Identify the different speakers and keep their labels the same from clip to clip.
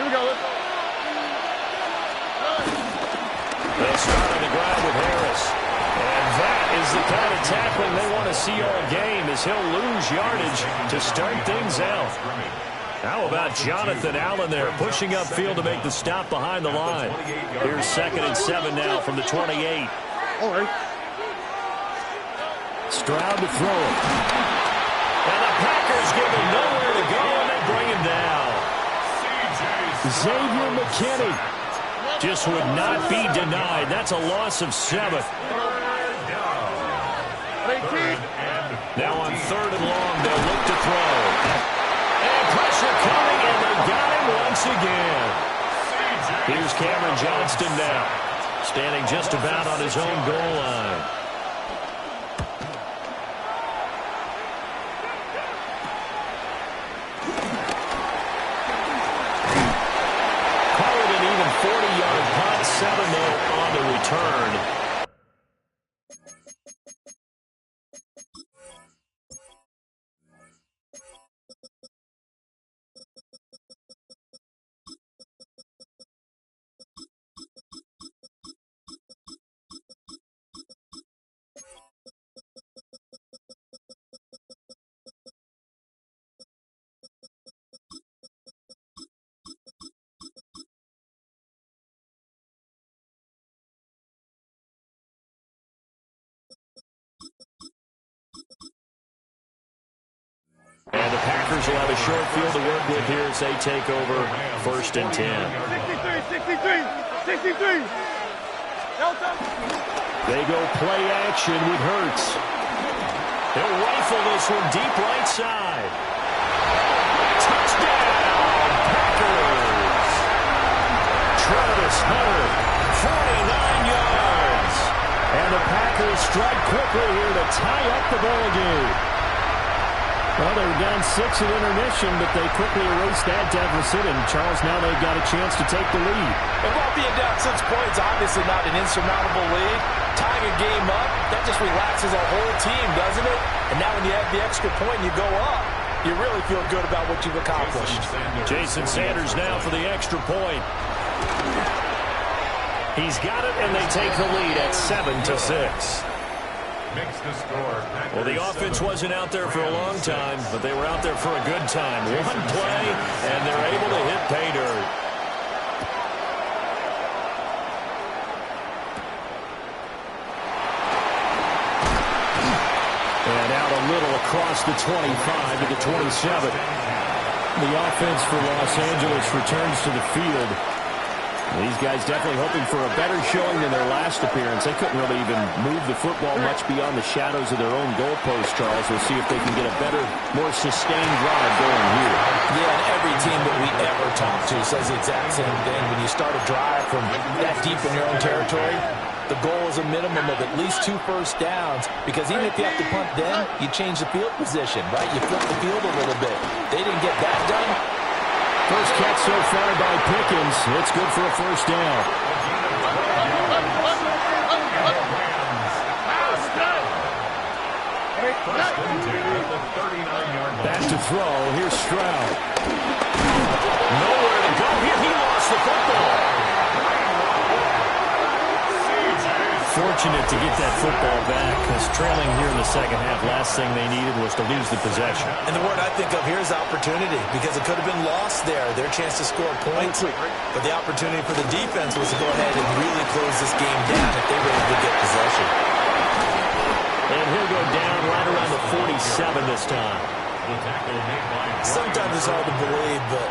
Speaker 1: Here we go.
Speaker 2: They'll start on the ground with Harris. And that is the kind of tackling they want to see all game, as he'll lose yardage to start things out. How about Jonathan Allen there, pushing upfield to make the stop behind the line. Here's 2nd and 7 now from the 28.
Speaker 1: All right.
Speaker 2: Stroud to throw it. And the Packers give him nowhere to go, and they bring him down. Xavier McKinney just would not be denied. That's a loss of 7. Now on 3rd and long, they'll look to throw. And pressure coming, and they got him once again. Here's Cameron Johnston now, standing just about on his own goal line. Call it an even 40-yard punt, 7-0 on the return. And the Packers will have a short field to work with here as they take over 1st and 10.
Speaker 1: 63.
Speaker 2: They go play action with Hurts. They'll rifle this one deep right side. Touchdown, Packers! Travis Hunter, 49 yards. And the Packers strike quickly here to tie up the ball game. Well, they were down 6 at intermission, but they quickly erased that deficit, and Charles, now they've got a chance to take the lead.
Speaker 3: And while being down 6 points, obviously not an insurmountable lead, tying a game up, that just relaxes our whole team, doesn't it? And now when you have the extra point and you go up, you really feel good about what you've accomplished.
Speaker 2: Jason Sanders now for the extra point. He's got it, and they take the lead at 7-6.
Speaker 1: Makes the score.
Speaker 2: Well, the offense wasn't out there for a long time, but they were out there for a good time. One play, and they're able to hit pay dirt. And out a little across the 25 to the 27. The offense for Los Angeles returns to the field. These guys definitely hoping for a better showing than their last appearance. They couldn't really even move the football much beyond the shadows of their own goalpost, Charles. We'll see if they can get a better, more sustained drive going here.
Speaker 3: Yeah, and every team that we ever talk to says the exact same thing. When you start a drive from that deep in your own territory, the goal is a minimum of at least 2 first downs, because even if you have to punt then, you change the field position, right? You flip the field a little bit. They didn't get that done.
Speaker 2: First catch so far by Pickens. It's good for a first down. Back to throw. Here's Stroud. Nowhere to go here. He lost the football. Fortunate to get that football back, because trailing here in the second half, last thing they needed was to lose the possession.
Speaker 3: And the word I think of here is opportunity, because it could have been lost there, their chance to score points. But the opportunity for the defense was to go ahead and really close this game down if they were able to get possession.
Speaker 2: And he'll go down right around the 47 this time.
Speaker 3: Sometimes it's hard to believe, but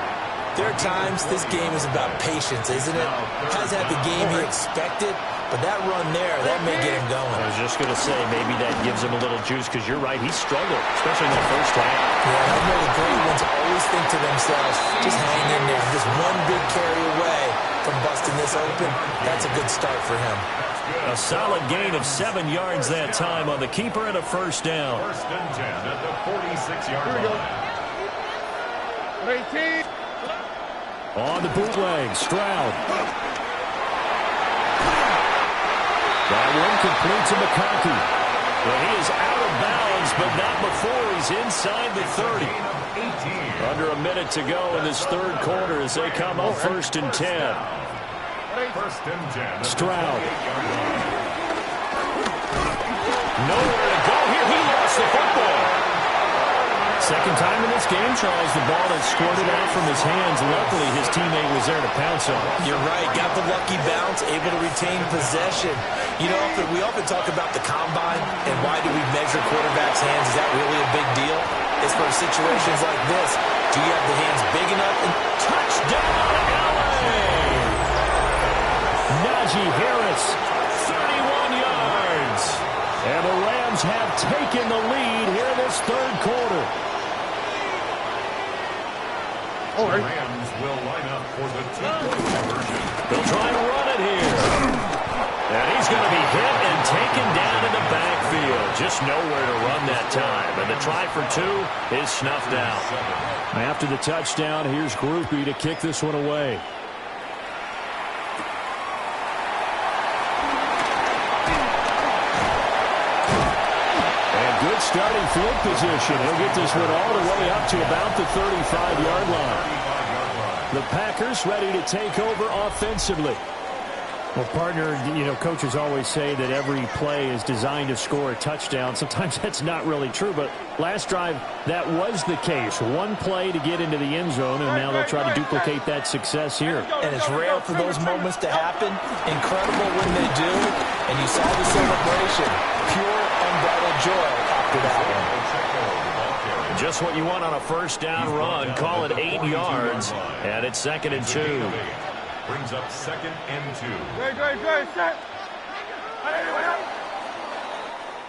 Speaker 3: there are times this game is about patience, isn't it? Hasn't had the game he expected, but that run there, that may get him going.
Speaker 2: I was just going to say, maybe that gives him a little juice, because you're right, he struggled, especially in the first half.
Speaker 3: Yeah, I know the great ones always think to themselves, just hang in there, just one big carry away from busting this open. That's a good start for him.
Speaker 2: A solid gain of 7 yards that time on the keeper and a first down.
Speaker 1: 1st and 10 at the 46-yard line. 18.
Speaker 2: On the bootleg, Stroud. That one complete to McConkey. Well, he is out of bounds, but not before he's inside the 30. Under a minute to go in this third quarter as they come up 1st and 10.
Speaker 1: 1st and 10.
Speaker 2: Stroud. Nowhere to go here. He lost the football. Second time in this game, Charles, the ball has squirted out from his hands. Luckily, his teammate was there to pounce on it.
Speaker 3: You're right. Got the lucky bounce, able to retain possession. You know, we often talk about the combine and why do we measure quarterbacks' hands. Is that really a big deal? It's for situations like this. Do you have the hands big enough? And
Speaker 2: touchdown, LA! Najee Harris, 31 yards. And the Rams have taken the lead here in this third quarter.
Speaker 1: The Rams will line up for the two-point conversion.
Speaker 2: They'll try to run it here. And he's going to be hit and taken down in the backfield. Just nowhere to run that time. And the try for two is snuffed out. After the touchdown, here's Groupie to kick this one away. Good starting field position. He'll get this one all the way up to about the 35-yard line. The Packers ready to take over offensively. Well, partner, you know, coaches always say that every play is designed to score a touchdown. Sometimes that's not really true, but last drive, that was the case. One play to get into the end zone, and now they'll try to duplicate that success here.
Speaker 3: And it's rare for those moments to happen. Incredible when they do. And you saw the celebration. Pure, unbridled joy after that one.
Speaker 2: Just what you want on a first down run. Call it 8 yards, and it's 2nd and 2.
Speaker 1: Brings up 2nd and 2.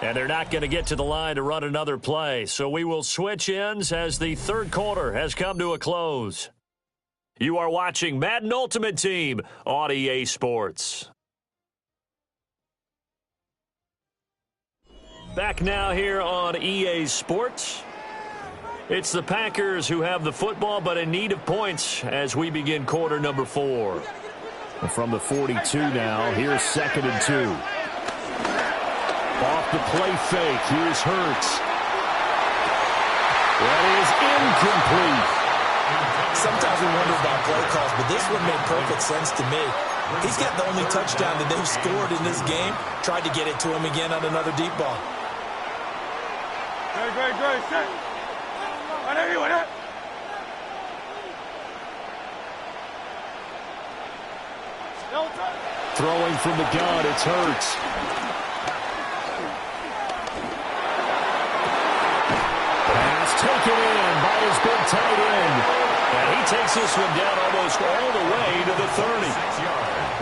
Speaker 2: And they're not going to get to the line to run another play. So we will switch ends as the third quarter has come to a close. You are watching Madden Ultimate Team on EA Sports. Back now here on EA Sports. It's the Packers who have the football, but in need of points as we begin quarter number 4. From the 42 now, here's 2nd and 2. Off the play fake, here's Hurts. That is incomplete.
Speaker 3: Sometimes we wonder about play calls, but this one made perfect sense to me. He's got the only touchdown that they've scored in this game. Tried to get it to him again on another deep ball.
Speaker 4: Great.
Speaker 2: Throwing from the gun, it's Hurts. Pass taken in by his big tight end. And he takes this one down almost all the way to the 30.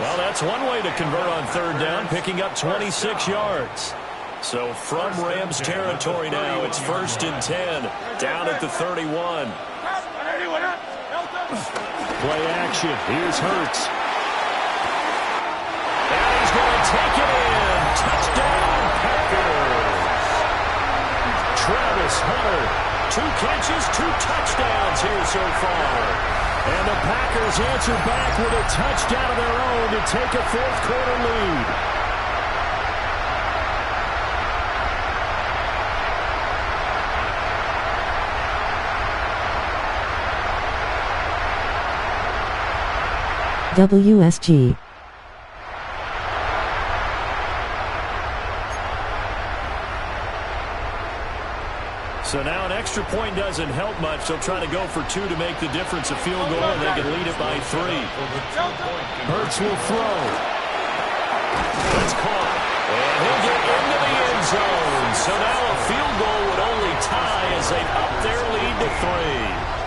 Speaker 2: Well, that's one way to convert on third down, picking up 26 yards. So from Rams territory now, it's 1st and 10, down at the 31. Play action. Here's Hurts. And he's going to take it in. Touchdown, Packers. Travis Hunter, 2 catches, 2 touchdowns here so far. And the Packers answer back with a touchdown of their own to take a fourth quarter lead.
Speaker 5: WSG.
Speaker 2: So now an extra point doesn't help much. They'll try to go for 2 to make the difference a field goal, and they can lead it by 3. Hurts will throw. It's caught. And he'll get into the end zone. So now a field goal would only tie as they up their lead to 3.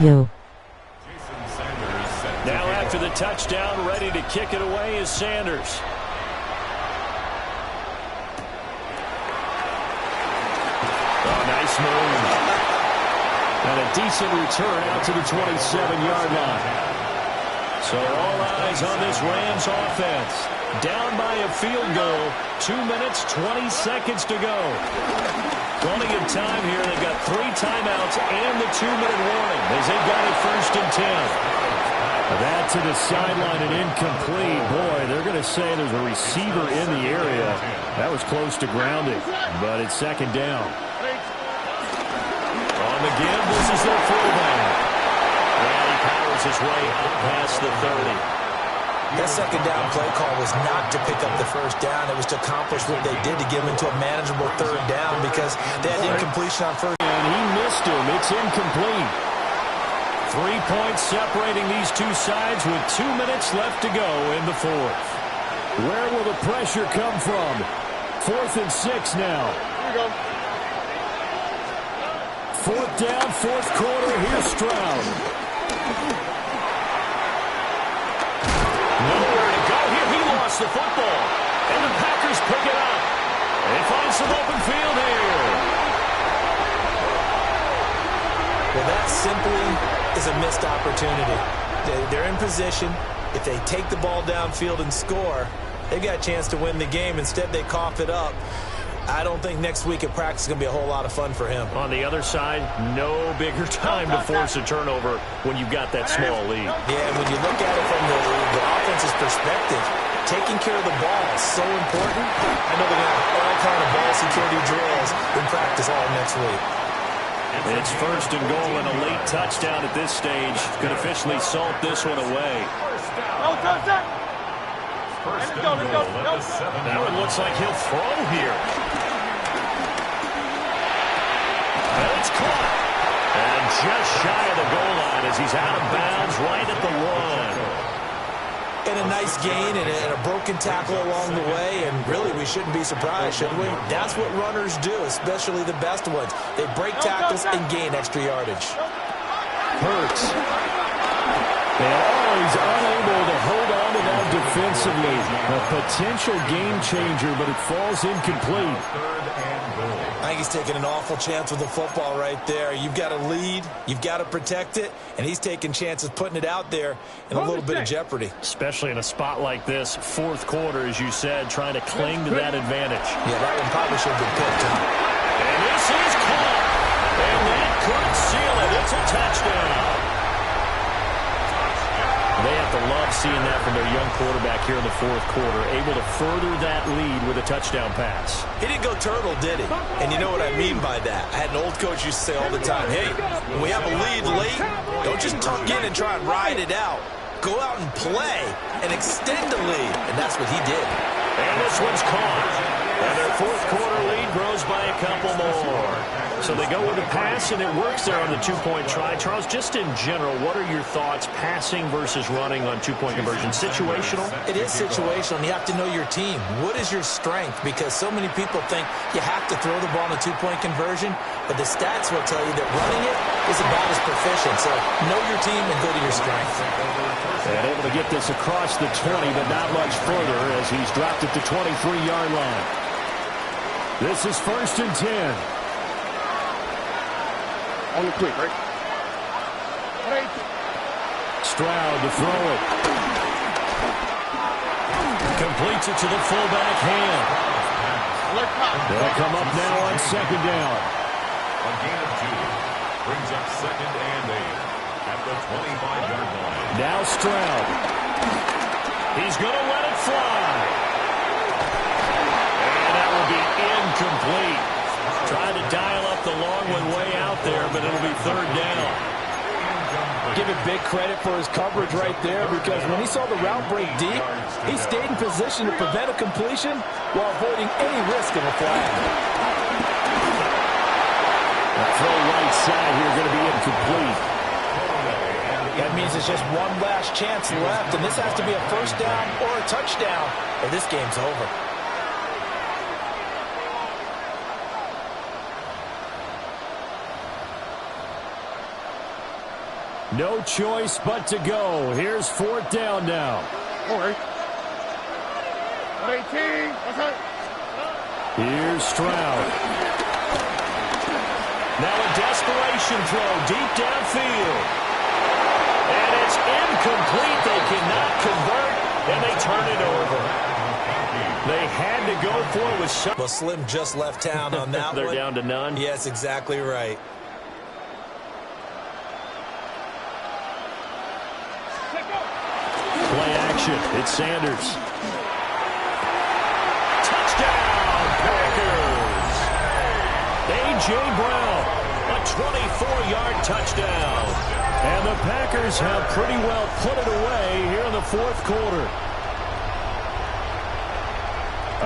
Speaker 5: Yo.
Speaker 2: Now after the touchdown, ready to kick it away is Sanders. Oh, nice move. And a decent return out to the 27-yard line. So all eyes on this Rams offense. Down by a field goal. 2 minutes, 20 seconds to go. Plenty of time here. They've got 3 timeouts and the 2-minute warning as they've got it 1st and 10. That to the sideline and incomplete. Boy, they're going to say there's a receiver in the area. That was close to grounding, but it's 2nd down. On the give, this is their fullback. And he makes his way up past the 30.
Speaker 3: That second down play call was not to pick up the first down. It was to accomplish what they did, to get him into a manageable third down because they had incompletion on first.
Speaker 2: And he missed him. It's incomplete. 3 points separating these two sides with 2 minutes left to go in the fourth. Where will the pressure come from? 4th and 6 now.
Speaker 4: Here we go.
Speaker 2: 4th down, 4th quarter. Here's Stroud. Nowhere to go here. He lost the football. And the Packers pick it up. They find some open field here.
Speaker 3: Well, that simply is a missed opportunity. They're in position. If they take the ball downfield and score, they've got a chance to win the game. Instead, they cough it up. I don't think next week at practice is going to be a whole lot of fun for him.
Speaker 2: On the other side, no bigger time to force a turnover when you've got that small lead.
Speaker 3: Yeah, and when you look at it from the offense's perspective, taking care of the ball is so important. I know they're going to have all kind of ball security drills in practice all next week.
Speaker 2: It's 1st and goal and a late touchdown at this stage could officially salt this one away.
Speaker 1: First and goal at the 7.
Speaker 2: Now it looks like he'll throw here. And it's caught. And just shy of the goal line as he's out of bounds right at the 1.
Speaker 3: And a nice gain and a broken tackle along the way, and really we shouldn't be surprised, should we? That's what runners do, especially the best ones. They break tackles and gain extra yardage.
Speaker 2: Hurts. He's unable to hold on to that defensively. A potential game changer, but it falls incomplete.
Speaker 3: I think he's taking an awful chance with the football right there. You've got to lead, you've got to protect it, and he's taking chances putting it out there in a little bit of jeopardy.
Speaker 2: Especially in a spot like this, 4th quarter, as you said, trying to cling to that advantage.
Speaker 3: Yeah, that one probably should have been picked.
Speaker 2: And this is caught. And that could seal it. It's a touchdown. They have to love seeing that from their young quarterback here in the 4th quarter, able to further that lead with a touchdown pass.
Speaker 3: He didn't go turtle, did he? And you know what I mean by that. I had an old coach used to say all the time, hey, when we have a lead late, don't just tuck in and try and ride it out. Go out and play and extend the lead. And that's what he did.
Speaker 2: And this one's caught. And their 4th quarter lead grows by a couple more. So they go with the pass, and it works there on the 2-point try. Charles, just in general, what are your thoughts passing versus running on 2-point conversion? Situational?
Speaker 3: It is situational, and you have to know your team. What is your strength? Because so many people think you have to throw the ball in a 2-point conversion, but the stats will tell you that running it is about as proficient. So know your team and go to your strength.
Speaker 2: And able to get this across the 20, but not much further as he's dropped at the 23-yard line. This is 1st and 10.
Speaker 4: Only quick, right?
Speaker 2: Stroud to throw it. Completes it to the fullback hand. They'll come up now on 2nd down.
Speaker 1: A gain of 2. Brings up 2nd and 8 at the 25-yard line.
Speaker 2: Now Stroud. He's going to let it fly. And that will be incomplete. Trying to dial up the long one way out there, but it'll be 3rd down.
Speaker 3: Give him big credit for his coverage right there, because when he saw the route break deep, he stayed in position to prevent a completion while avoiding any risk of a flag.
Speaker 2: The throw right side here going to be incomplete.
Speaker 3: That means there's just one last chance left, and this has to be a 1st down or a touchdown, or this game's over.
Speaker 2: No choice but to go. Here's 4th down now.
Speaker 4: All right. 18. What's up?
Speaker 2: Here's Stroud. Now a desperation throw deep downfield. And it's incomplete. They cannot convert, and they turn it over. They had to go for it with some.
Speaker 3: Well, Slim just left town on that
Speaker 2: They're
Speaker 3: one.
Speaker 2: down to none.
Speaker 3: Yes, exactly right.
Speaker 2: Play action. It's Sanders. Touchdown, Packers. A.J. Brown, a 24-yard touchdown. And the Packers have pretty well put it away here in the fourth quarter.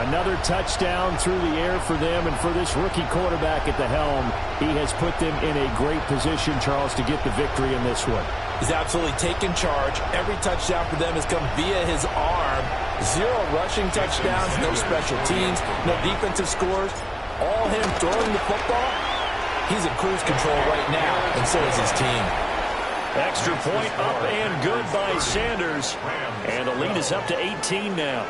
Speaker 2: Another touchdown through the air for them, and for this rookie quarterback at the helm, he has put them in a great position, Charles, to get the victory in this one.
Speaker 3: He's absolutely taken charge. Every touchdown for them has come via his arm. 0 rushing touchdowns, no special teams, no defensive scores. All him throwing the football. He's in cruise control right now, and so is his team.
Speaker 2: Extra point up and good by Sanders. And the lead is up to 18 now.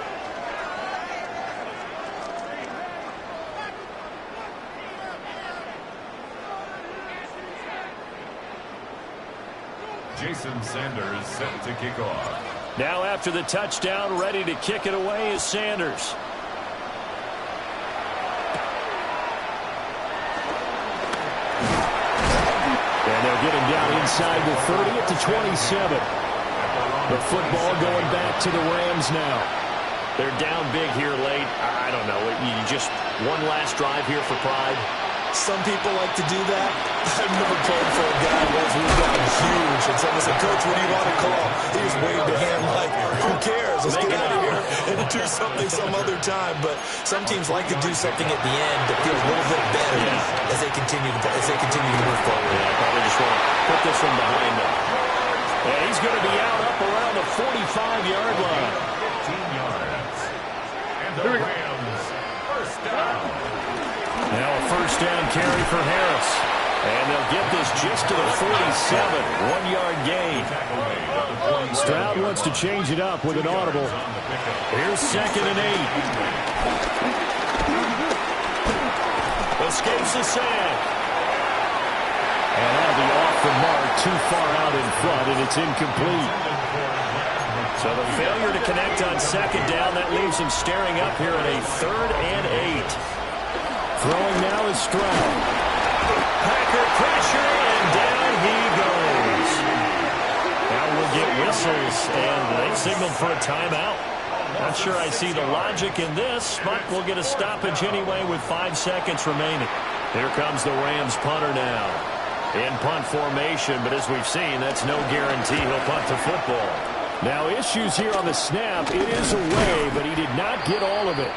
Speaker 1: Jason Sanders set to kick off.
Speaker 2: Now after the touchdown, ready to kick it away is Sanders. And they'll get him down inside the 30 at the 27. The football going back to the Rams now. They're down big here late. I don't know. You just one last drive here for pride.
Speaker 3: Some people like to do that. I've never played for a guy once who was down huge, and someone said, "Coach, what do you want to call?" He just waved a hand like, "Who cares? Let's get out of here and do something some other time." But some teams like to do something at the end that feels a little bit better as they continue to move forward.
Speaker 2: Yeah, probably just want to put this one behind them. And he's going to be out up around the 45-yard line.
Speaker 1: 15 yards. And the Rams first down.
Speaker 2: Now a first down carry for Harris. And they'll get this just to the 47. 1-yard gain. Stroud wants to change it up with an audible. Here's 2nd and 8. Escapes the sack. And that'll be off the mark, too far out in front, and it's incomplete. So the failure to connect on 2nd down, that leaves him staring up here at a 3rd and 8. Throwing now is Stroud. Packer pressure, and down he goes. Now we'll get whistles, and they signaled for a timeout. Not sure I see the logic in this, but we'll get a stoppage anyway with 5 seconds remaining. Here comes the Rams punter now. In punt formation, but as we've seen, that's no guarantee he'll punt the football. Now issues here on the snap. It is away, but he did not get all of it.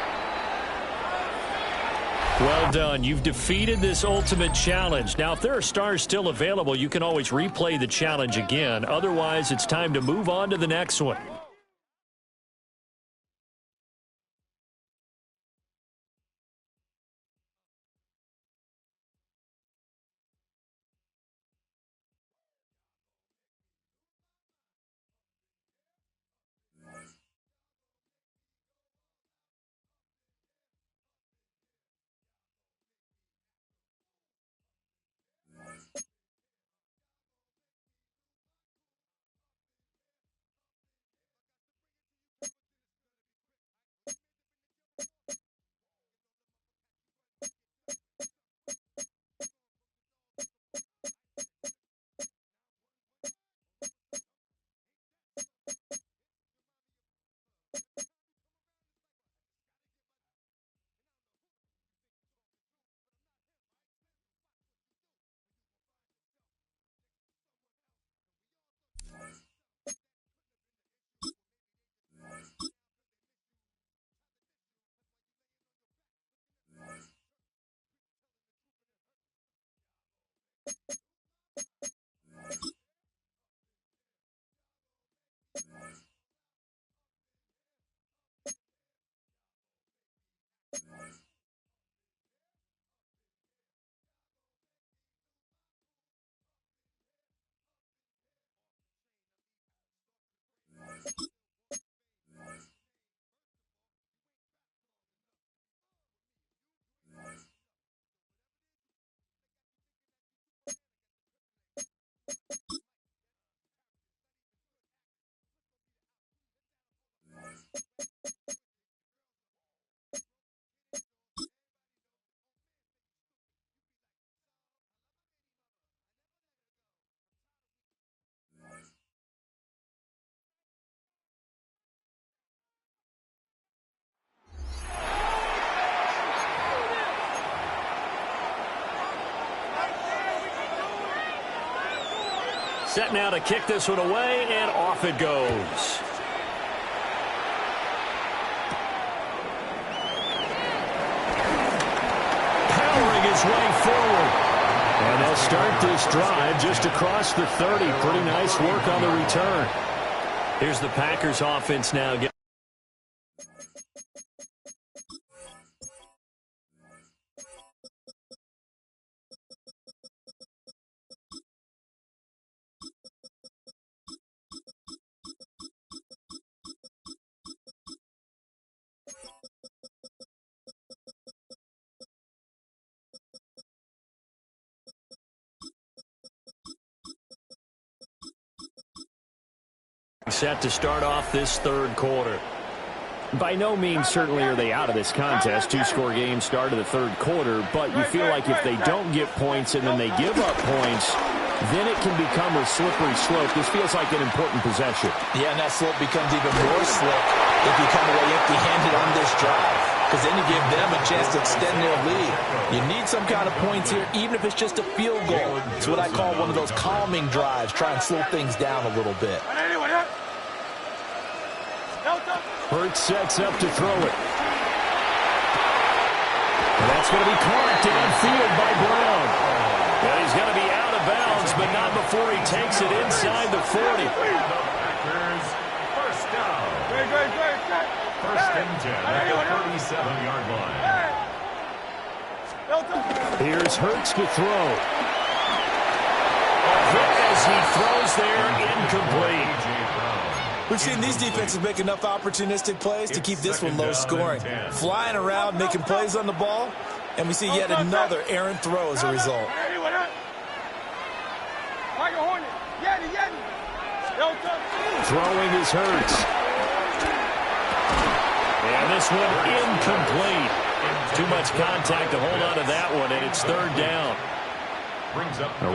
Speaker 2: Well done. You've defeated this ultimate challenge. Now, if there are stars still available, you can always replay the challenge again. Otherwise, it's time to move on to the next one. Set now to kick this one away, and off it goes. Powering his way forward. And they'll start this drive just across the 30. Pretty nice work on the return. Here's the Packers offense now. Set to start off this third quarter. By no means certainly are they out of this contest. Two-score game start of the third quarter, but you feel like if they don't get points and then they give up points, then it can become a slippery slope. This feels like an important possession.
Speaker 3: Yeah, and that slope becomes even more slick if you come away empty-handed on this drive, because then you give them a chance to extend their lead. You need some kind of points here, even if it's just a field goal. It's what I call one of those calming drives. Try and slow things down a little bit.
Speaker 2: Hurts sets up to throw it. And that's going to be caught downfield by Brown. And he's going to be out of bounds, but not before he takes it inside the 40.
Speaker 1: First down. First and 10 at the 37-yard line.
Speaker 2: Here's Hurts to throw. A hit as he throws there, incomplete.
Speaker 3: We've seen these defenses make enough opportunistic plays to keep this one low scoring. Flying around, making plays on the ball, and we see yet another errant throw as a result.
Speaker 2: Throwing is Hurts. And this one incomplete. Too much contact to hold on to that one, and it's third down.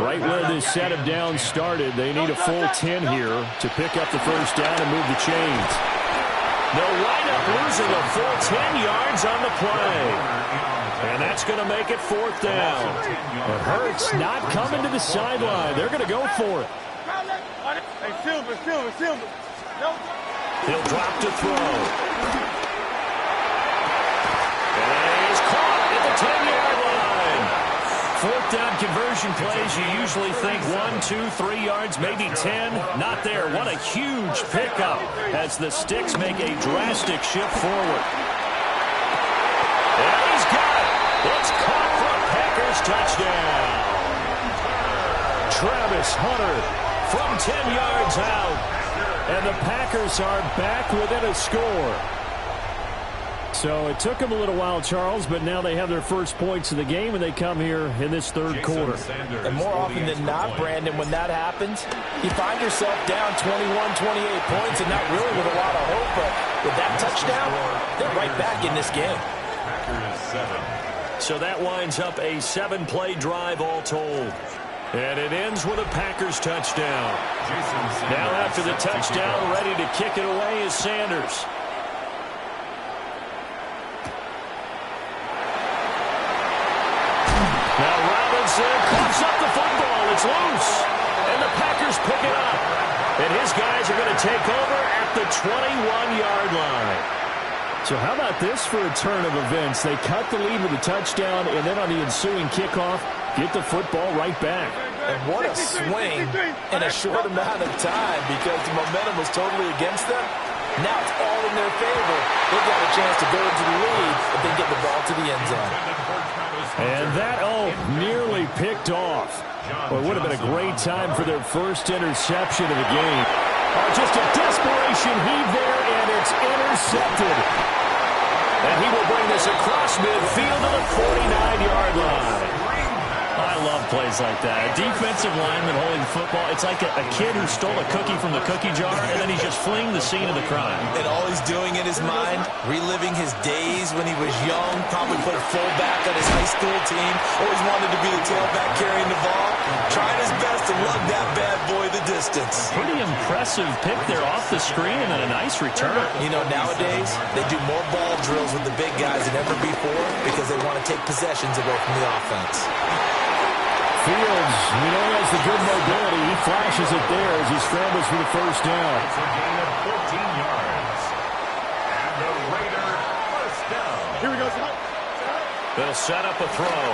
Speaker 2: Right where this set of downs started, they need a full 10 here to pick up the first down and move the chains. They'll wind up losing a full 10 yards on the play. And that's going to make it fourth down. And Hurts not coming to the sideline. They're going to go for it. He'll drop to throw. And he's caught at the 10-yard line. Fourth down conversion plays, you usually think 1, 2, 3 yards, maybe 10. Not there. What a huge pickup as the Sticks make a drastic shift forward. And he's got it. It's caught for a Packers touchdown. Travis Hunter from 10 yards out. And the Packers are back within a score. So it took them a little while, Charles, but now they have their first points of the game, and they come here in this third quarter.
Speaker 3: And more often than not, Brandon, when that happens, you find yourself down 21, 28 points, and not really with a lot of hope, but with that touchdown, they're right back in this game.
Speaker 2: So that winds up a 7-play drive all told. And it ends with a Packers touchdown. Now after the touchdown, ready to kick it away is Sanders. Now Robinson coughs up the football. It's loose. And the Packers pick it up. And his guys are going to take over at the 21-yard line. So how about this for a turn of events? They cut the lead with a touchdown, and then on the ensuing kickoff, get the football right back.
Speaker 3: And what a swing in a short amount of time, because the momentum was totally against them. Now it's all in their favor. They've got a chance to go into the lead if they get the ball to the end zone.
Speaker 2: And that, nearly picked off. Well, it would have been a great time for their first interception of the game. Just a desperation heave there, and it's intercepted. And he will bring this across midfield to the 49-yard line. I love plays like that. A defensive lineman holding the football. It's like a kid who stole a cookie from the cookie jar, and then he's just fleeing the scene of the crime.
Speaker 3: And all he's doing in his mind, reliving his days when he was young, probably played fullback on his high school team, always wanted to be the tailback carrying the ball, trying his best to lug that bad boy the distance.
Speaker 2: Pretty impressive pick there off the screen and a nice return.
Speaker 3: You know, nowadays, they do more ball drills with the big guys than ever before because they want to take possessions away from the offense.
Speaker 2: Fields, you know, he has the good mobility. He flashes it there as he scrambles for the first down.
Speaker 1: It's a gain of 14 yards. And the Raider first down.
Speaker 4: Here we go.
Speaker 2: They'll set up a throw.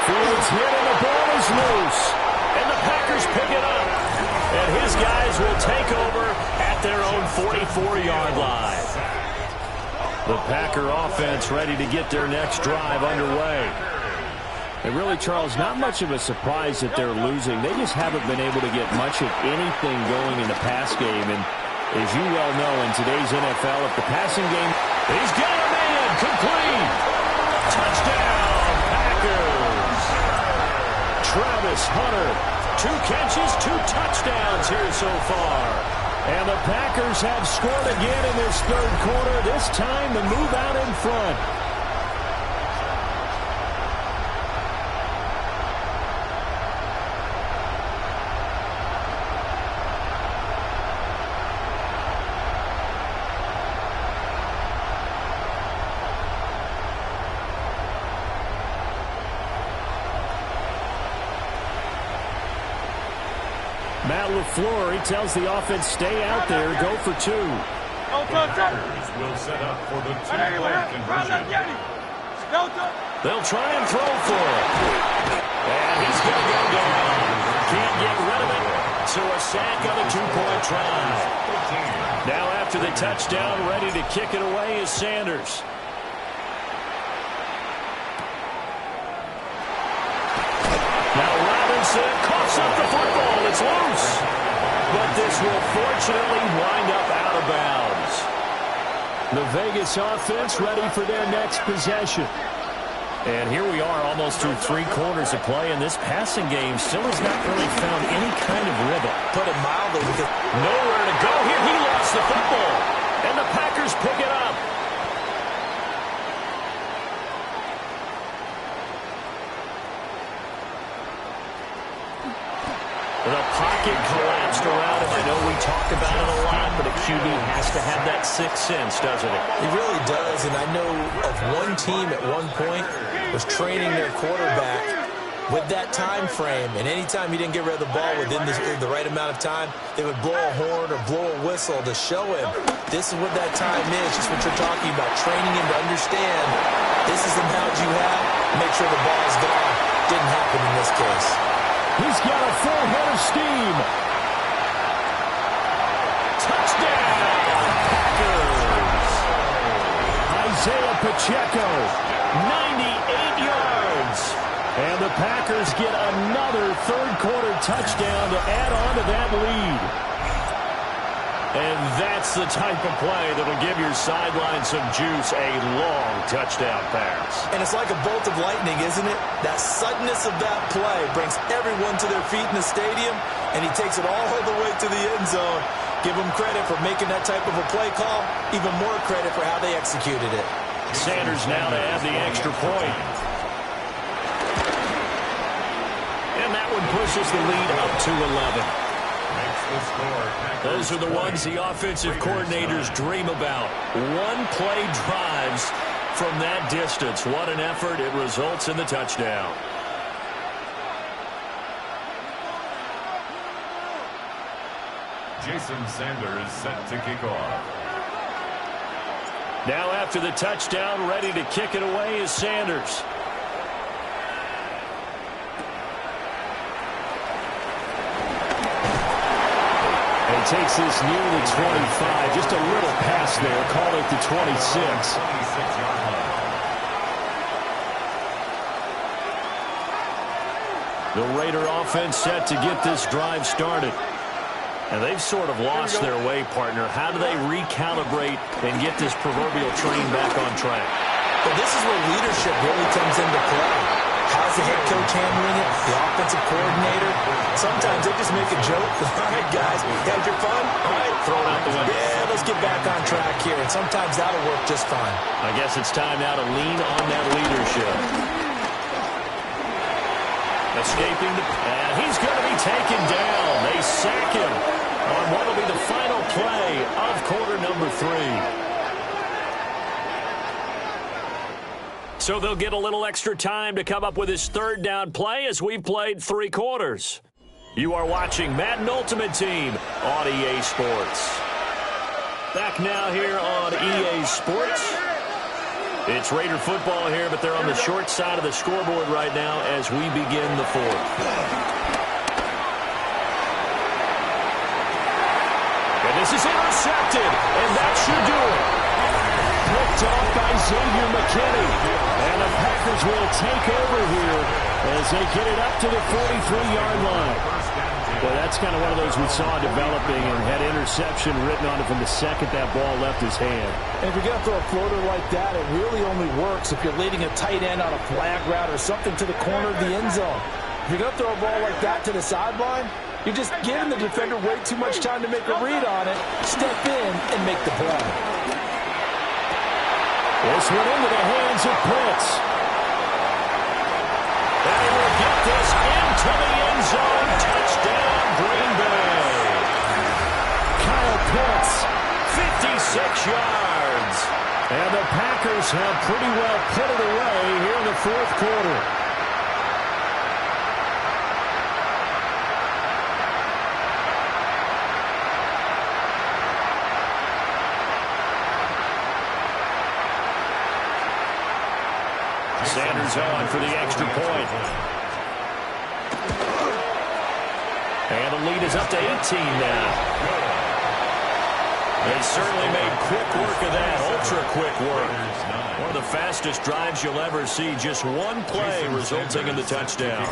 Speaker 2: Fields hit and the ball is loose. And the Packers pick it up. And his guys will take over at their own 44-yard line. The Packer offense ready to get their next drive underway. And really, Charles, not much of a surprise that they're losing. They just haven't been able to get much of anything going in the pass game. And as you well know, in today's NFL, if the passing game... He's got a man! Complete! Touchdown, Packers! Travis Hunter, 2 catches, 2 touchdowns here so far. And the Packers have scored again in this third quarter. This time the move out in front. Matt LaFleur, he tells the offense, stay out there, go for 2.
Speaker 1: Packers will set up for the 2-point conversion.
Speaker 2: They'll try and throw for it. And he's going to go down. Can't get rid of it. So a sack on a 2-point try. Now after the touchdown, ready to kick it away is Sanders. Now Robinson coughs up the football. It's loose. But this will fortunately wind up out of bounds. The Vegas offense ready for their next possession. And here we are almost through 3 quarters of play, and this passing game still has not really found any kind of rhythm.
Speaker 3: Put it mildly, because
Speaker 2: nowhere to go here. He lost the football. And the Packers pick it up. The pocket collapsed around him. I know we talk about it a lot, but a QB has to have that sixth sense, doesn't it?
Speaker 3: He really does, and I know of one team at one point was training their quarterback with that time frame, and anytime he didn't get rid of the ball within the right amount of time, they would blow a horn or blow a whistle to show him this is what that time is, just what you're talking about, training him to understand this is the knowledge you have, make sure the ball's gone. Didn't happen in this case.
Speaker 2: He's got a full head of steam. Touchdown, Packers. Isaiah Pacheco, 98 yards. And the Packers get another third-quarter touchdown to add on to that lead. And that's the type of play that'll give your sideline some juice, a long touchdown pass.
Speaker 3: And it's like a bolt of lightning, isn't it? That suddenness of that play brings everyone to their feet in the stadium, and he takes it all the way to the end zone. Give him credit for making that type of a play call, even more credit for how they executed it.
Speaker 2: Sanders now to add the extra point. And that one pushes the lead up to 11. Those are the ones the offensive coordinators dream about. One-play drives from that distance. What an effort. It results in the touchdown.
Speaker 1: Jason Sanders set to kick off.
Speaker 2: Now after the touchdown, ready to kick it away is Sanders. Takes this near the 25. Just a little pass there. Call it the 26. The Raider offense set to get this drive started. And they've sort of lost their way, partner. How do they recalibrate and get this proverbial train back on track?
Speaker 3: Well, this is where leadership really comes into play. How's the head coach handling it? The offensive coordinator? Sometimes they just make a joke. All right, guys, had your fun? All right,
Speaker 2: throw it out the window.
Speaker 3: Yeah, let's get back on track here. And sometimes that'll work just fine.
Speaker 2: I guess it's time now to lean on that leadership. Escaping and he's going to be taken down. They sack him on what will be the final play of quarter number 3. So they'll get a little extra time to come up with his third down play as we've played 3 quarters. You are watching Madden Ultimate Team on EA Sports. Back now here on EA Sports. It's Raider football here, but they're on the short side of the scoreboard right now as we begin the 4th. And this is intercepted, and that should do it. Picked off by Xavier McKinney. And the Packers will take over here as they get it up to the 43-yard line. Well, that's kind of one of those we saw developing and had interception written on it from the second that ball left his hand.
Speaker 3: And if you're going to throw a floater like that, it really only works if you're leading a tight end on a flag route or something to the corner of the end zone. If you're going to throw a ball like that to the sideline, you're just giving the defender way too much time to make a read on it, step in, and make the play.
Speaker 2: This went into the hands of Pitts. And he will get this into the end zone. Touchdown, Green Bay. Kyle Pitts, 56 yards. And the Packers have pretty well put it away here in the 4th quarter. Sanders on for the extra point. And the lead is up to 18 now. They certainly made quick work of that, ultra-quick work. One of the fastest drives you'll ever see, just one play resulting in the touchdown.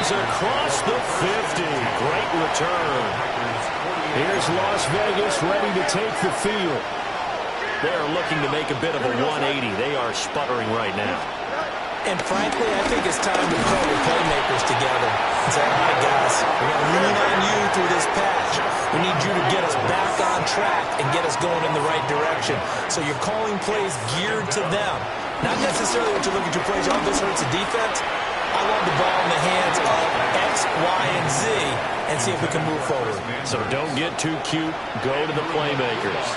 Speaker 2: Across the 50. Great return. Here's Las Vegas ready to take the field. They're looking to make a bit of a 180. They are sputtering right now.
Speaker 3: And frankly, I think it's time to pull the playmakers together and say, all right, guys, we're going to lean on you through this patch. We need you to get us back on track and get us going in the right direction. So you're calling plays geared to them. Not necessarily what you're looking to plays, oh, this hurts the defense. I want the ball in the hands of X, Y, and Z and see if we can move forward.
Speaker 2: So don't get too cute. Go to the playmakers.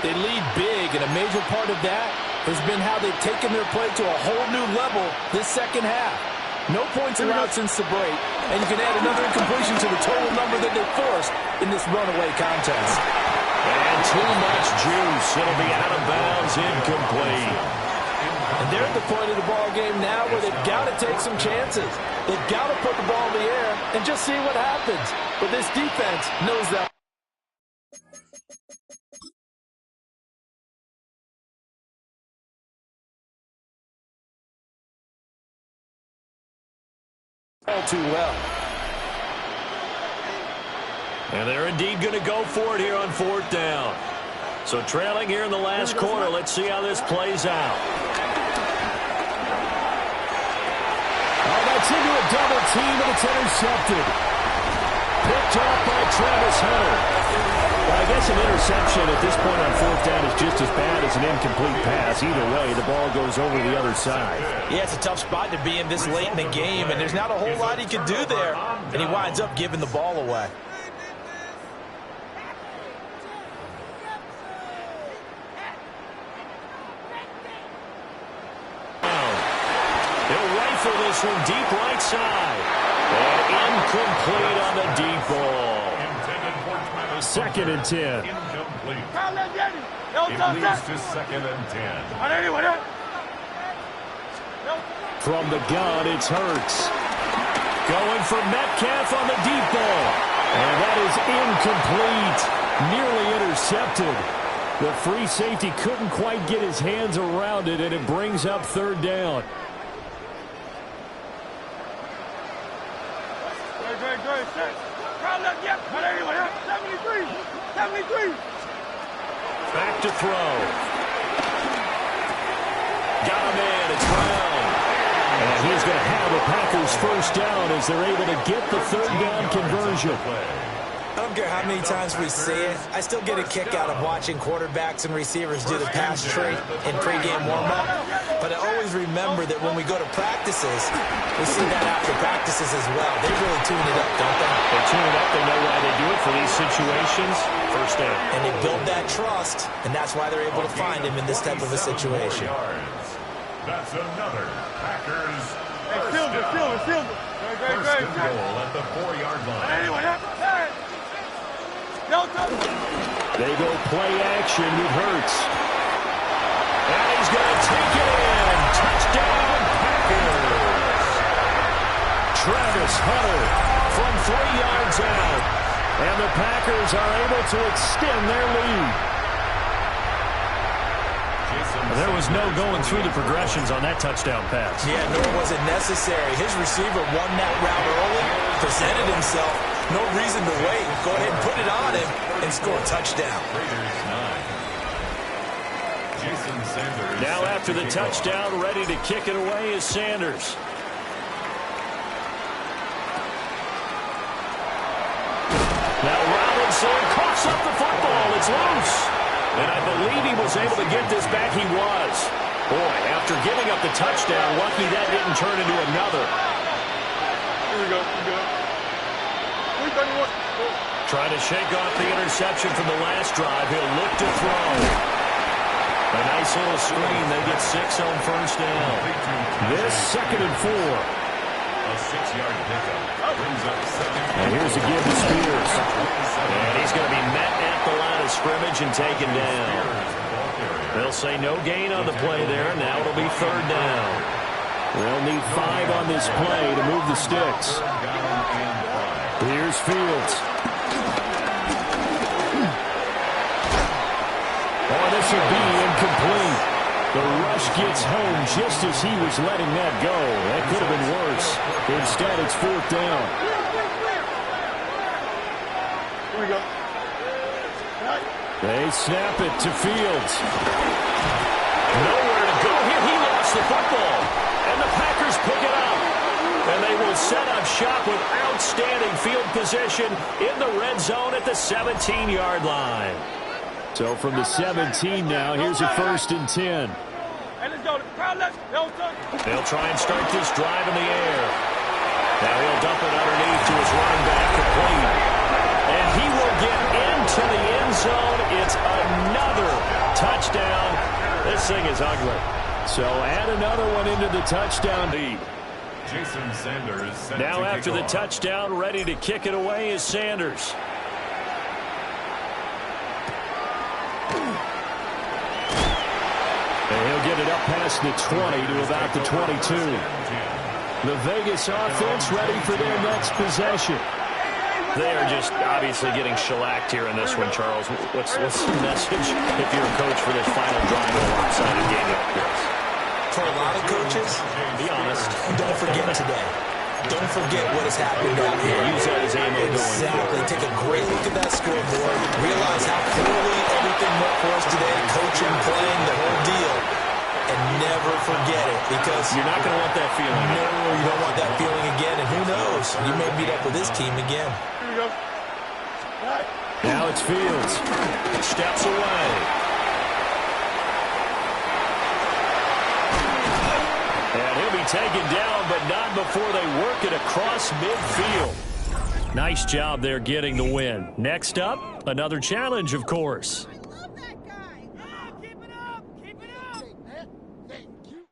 Speaker 3: They lead big, and a major part of that has been how they've taken their play to a whole new level this second half. No points allowed since the break, and you can add another incompletion to the total number that they forced in this runaway contest.
Speaker 2: And too much juice. It'll be out of bounds, incomplete.
Speaker 3: And they're at the point of the ball game now where they've got to take some chances. They've got to put the ball in the air and just see what happens. But this defense knows that. All too well.
Speaker 2: And they're indeed going to go for it here on 4th down. So trailing here in the last quarter. Let's see how this plays out. It's into a double team, and it's intercepted. Picked off by Travis Hunter. Well, I guess an interception at this point on 4th down is just as bad as an incomplete pass. Either way, the ball goes over the other side.
Speaker 3: Yeah, it's a tough spot to be in this late in the game, and there's not a whole lot he can do there. And he winds up giving the ball away.
Speaker 2: This one deep right side. And incomplete on the deep ball. 2nd and 10.
Speaker 1: Incomplete. It leads to 2nd and 10.
Speaker 2: From the gun, it's Hurts. Going for Metcalf on the deep ball. And that is incomplete. Nearly intercepted. The free safety couldn't quite get his hands around it, and it brings up 3rd down. Back to throw. Got him in. It's Brown. And he's going to have the Packers 1st down as they're able to get the 3rd down conversion.
Speaker 3: I don't care how many times we see it. I still get a kick out of watching quarterbacks and receivers do the pass tree in pregame warm-up. But I always remember that when we go to practices, we see that after practices as well. They really tune it up, don't they?
Speaker 2: They tune it up. They know why they do it for these situations. First down.
Speaker 3: And they build that trust, and that's why they're able to find him in this type of a situation.
Speaker 1: That's another Packers.
Speaker 4: Hey, field it.
Speaker 1: First and goal at the 4-yard line.
Speaker 2: They go play action with Hurts. And he's going to take it in. Touchdown, Packers. Travis Hunter from 3 yards out. And the Packers are able to extend their lead. There was no going through the progressions on that touchdown pass.
Speaker 3: Yeah, nor was it necessary. His receiver won that route early, presented himself. No reason to wait. Go ahead and put it on him and score a touchdown.
Speaker 2: Now after the touchdown, ready to kick it away is Sanders. Now Robinson coughs up the football. It's loose. And I believe he was able to get this back. He was. Boy, after giving up the touchdown, lucky that didn't turn into another.
Speaker 4: Here we go.
Speaker 2: Trying to shake off the interception from the last drive. He'll look to throw. A nice little screen. They get 6 on first down. This 2nd and 4.
Speaker 1: A 6-yard pickup brings up second.
Speaker 2: And here's a give to Spears. And he's going to be met at the line of scrimmage and taken down. They'll say no gain on the play there. Now it'll be 3rd down. They'll need 5 on this play to move the sticks. Here's Fields. Oh, this will be incomplete. The rush gets home just as he was letting that go. That could have been worse. Instead, it's 4th down.
Speaker 4: Here we go.
Speaker 2: They snap it to Fields. Nowhere to go here. He lost the football. And the Packers pick it up. And they will set up shop with outstanding field position in the red zone at the 17-yard line. So from the 17 now, here's a 1st and 10. They'll try and start this drive in the air. Now he'll dump it underneath to his running back, complete. And he will get into the end zone. It's another touchdown. This thing is ugly. So add another one into the touchdown lead.
Speaker 1: Jason Sanders set
Speaker 2: now
Speaker 1: to
Speaker 2: after
Speaker 1: kick
Speaker 2: the
Speaker 1: off.
Speaker 2: touchdown, ready to kick it away is Sanders. And he'll get it up past the 20 to about the 22. The Vegas offense ready for their next possession. They are just obviously getting shellacked here in this one, Charles. What's the message if you're a coach for this final drive of a lopsided game like this?
Speaker 3: For a lot of coaches,
Speaker 2: Be honest.
Speaker 3: don't forget today. Don't forget what has happened out here.
Speaker 2: Use that as ammo going
Speaker 3: Exactly.
Speaker 2: forward.
Speaker 3: Take a great look at that scoreboard. Realize how poorly everything went for us today. Coaching, playing, the whole deal. And never forget it, because
Speaker 2: You're not going to want that feeling.
Speaker 3: no, you don't want that feeling again. And who knows? You may meet up with this team again.
Speaker 4: Here we go.
Speaker 2: Now it's Fields. Steps away. And he'll be taken down, but not before they work it across midfield. Nice job there getting the win. Next up, another challenge, of course.
Speaker 5: Love that guy. Oh, keep it up. Keep it up. Thank you.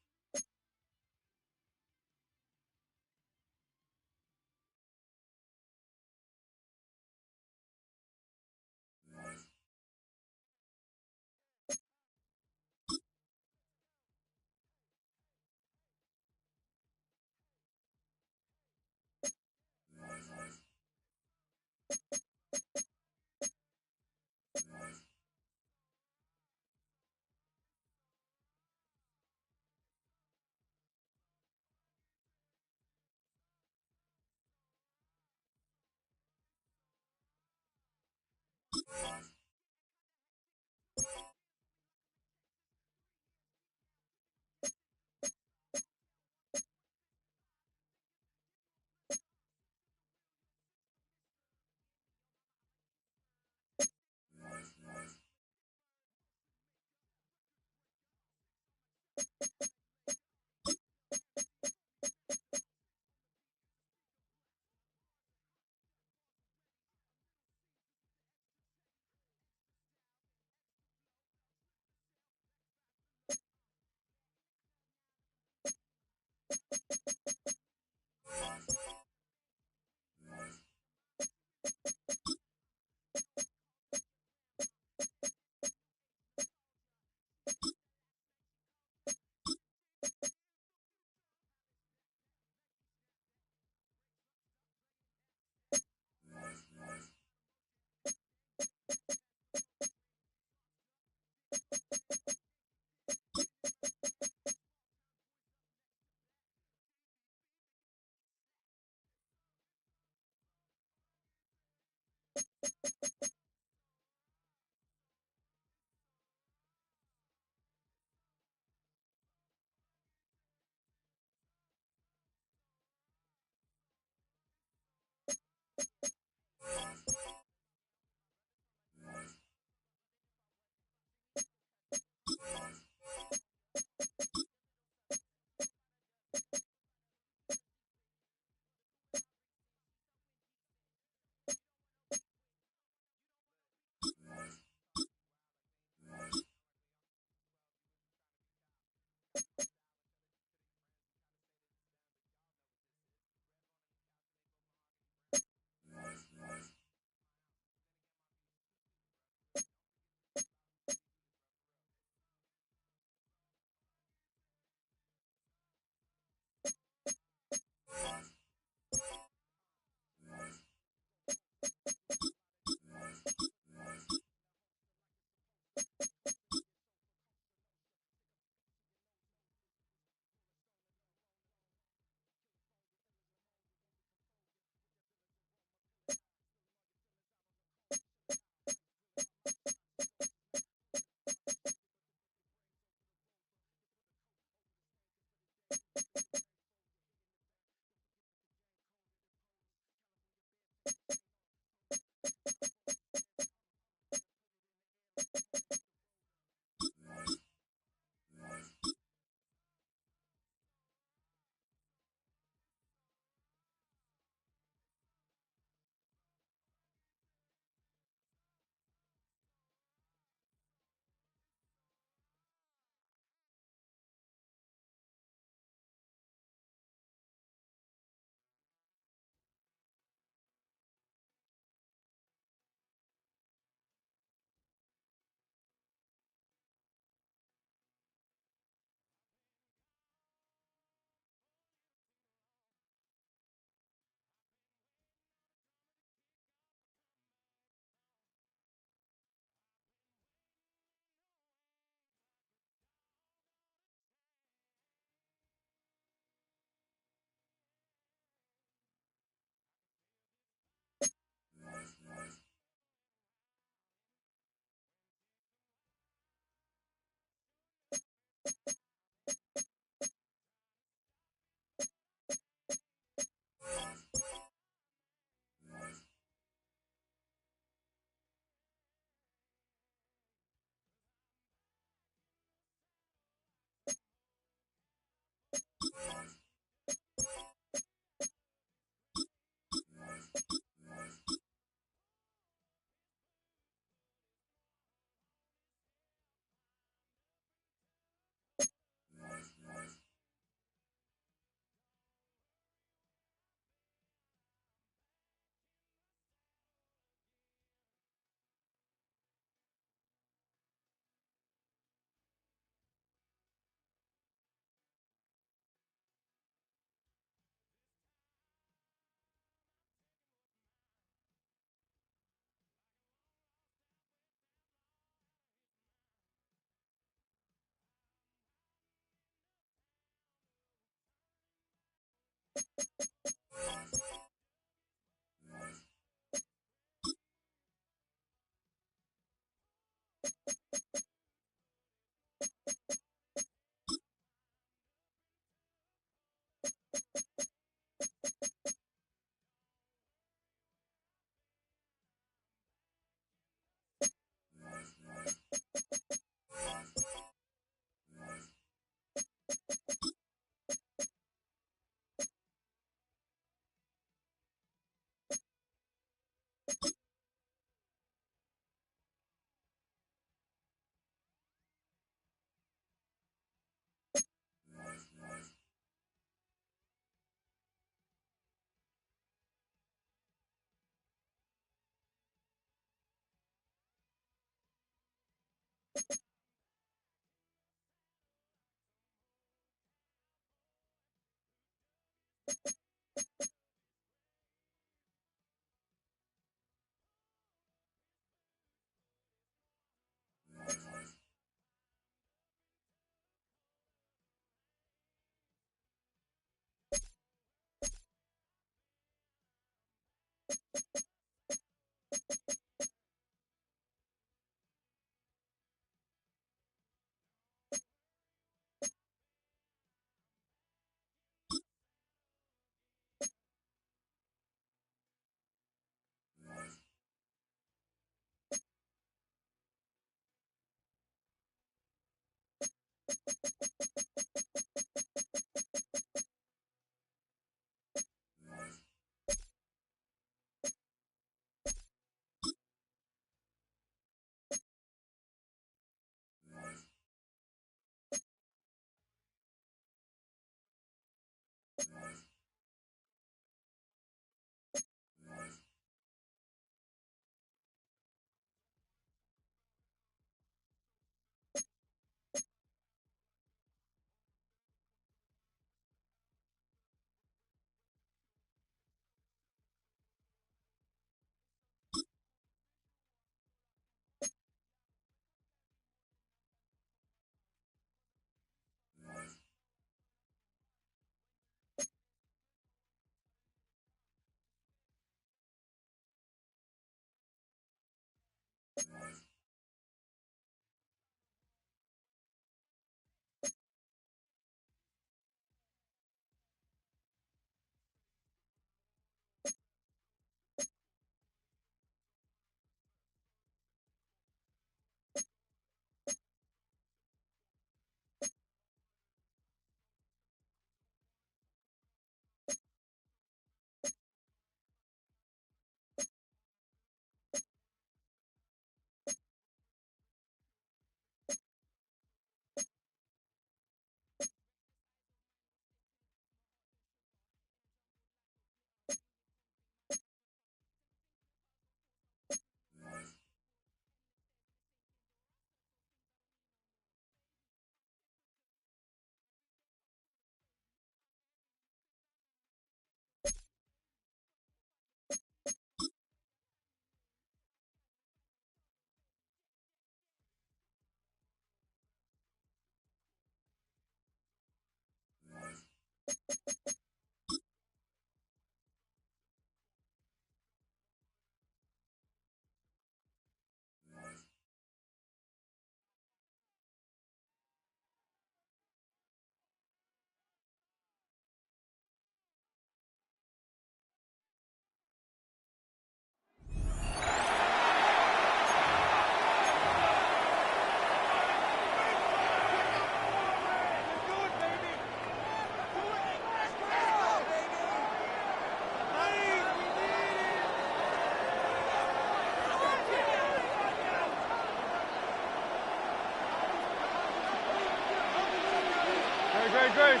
Speaker 4: Great.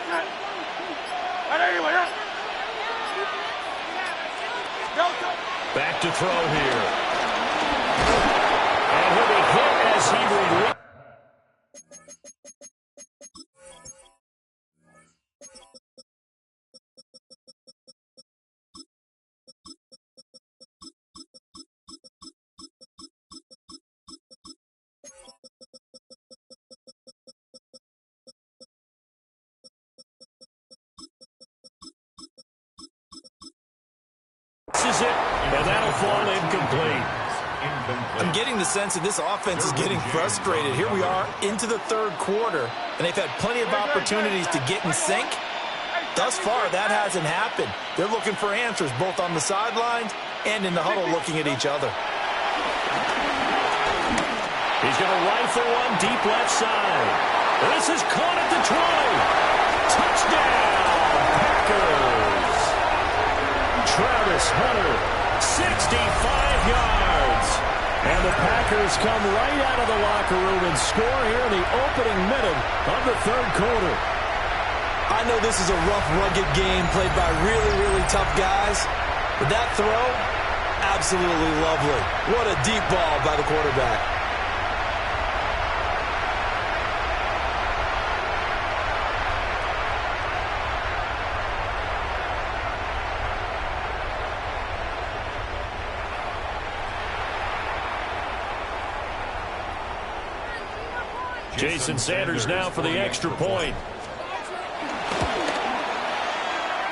Speaker 2: Back to throw here. And he'll be hit as he will. This is it, and that'll fall incomplete.
Speaker 3: I'm getting the sense that this offense is getting frustrated. Here we are into the third quarter, and they've had plenty of opportunities to get in sync. Thus far, that hasn't happened. They're looking for answers both on the sidelines and in the huddle looking at each other.
Speaker 2: He's going to rifle one deep left side. This is caught at the 20. Touchdown, Packers. Travis Hunter, 65 yards. And the Packers come right out of the locker room and score here in the opening minute of the third quarter.
Speaker 3: I know this is a rough, rugged game played by really, really tough guys. But that throw, absolutely lovely. What a deep ball by the quarterback.
Speaker 2: Jason Sanders now for the extra point.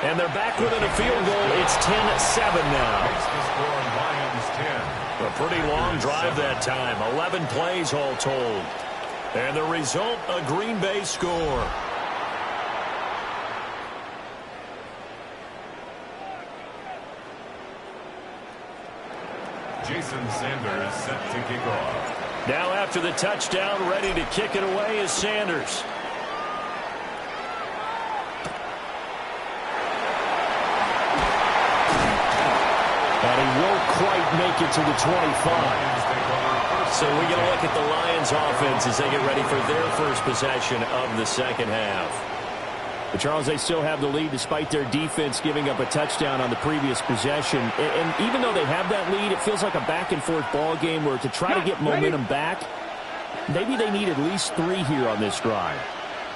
Speaker 2: And they're back within a field goal. It's 10-7 now. A pretty long drive that time. 11 plays all told. And the result, a Green Bay score.
Speaker 1: Jason Sanders set to kick off.
Speaker 2: Now after the touchdown, ready to kick it away is Sanders. won't quite make it to the 25. So we get a look at the Lions offense as they get ready for their first possession of the second half. But Charles, they still have the lead despite their defense giving up a touchdown on the previous possession. And even though they have that lead, it feels like a back-and-forth ball game where to try to get momentum back, maybe they need at least 3 here on this drive.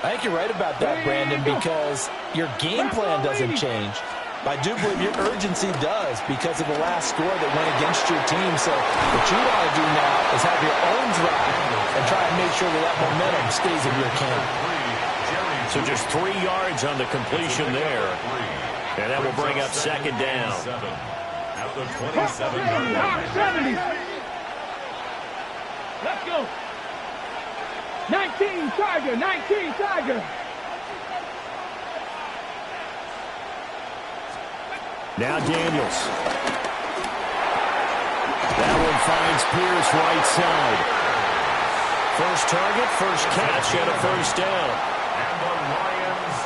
Speaker 3: I think you're right about that, Brandon, because your game plan doesn't change. I do believe your urgency does because of the last score that went against your team. So what you want to do now is have your own drive and try and make sure that that momentum stays in your camp.
Speaker 2: So just 3 yards on the completion there. And that will bring up second down.
Speaker 1: At the 27-yard line.
Speaker 5: Let's go. 19 Tiger, 19 Tiger.
Speaker 2: Now Daniels. That one finds Pierce right side. First target, first catch, and a first down.
Speaker 1: And the Lions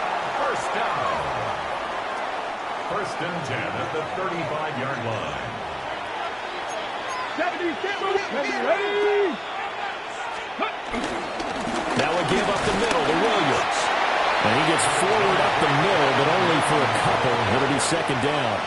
Speaker 1: first down. First and 10 at the 35-yard line.
Speaker 5: 77, ready.
Speaker 2: That would give up the middle to Williams. And he gets forward up the middle, but only for a couple. It'll be second down.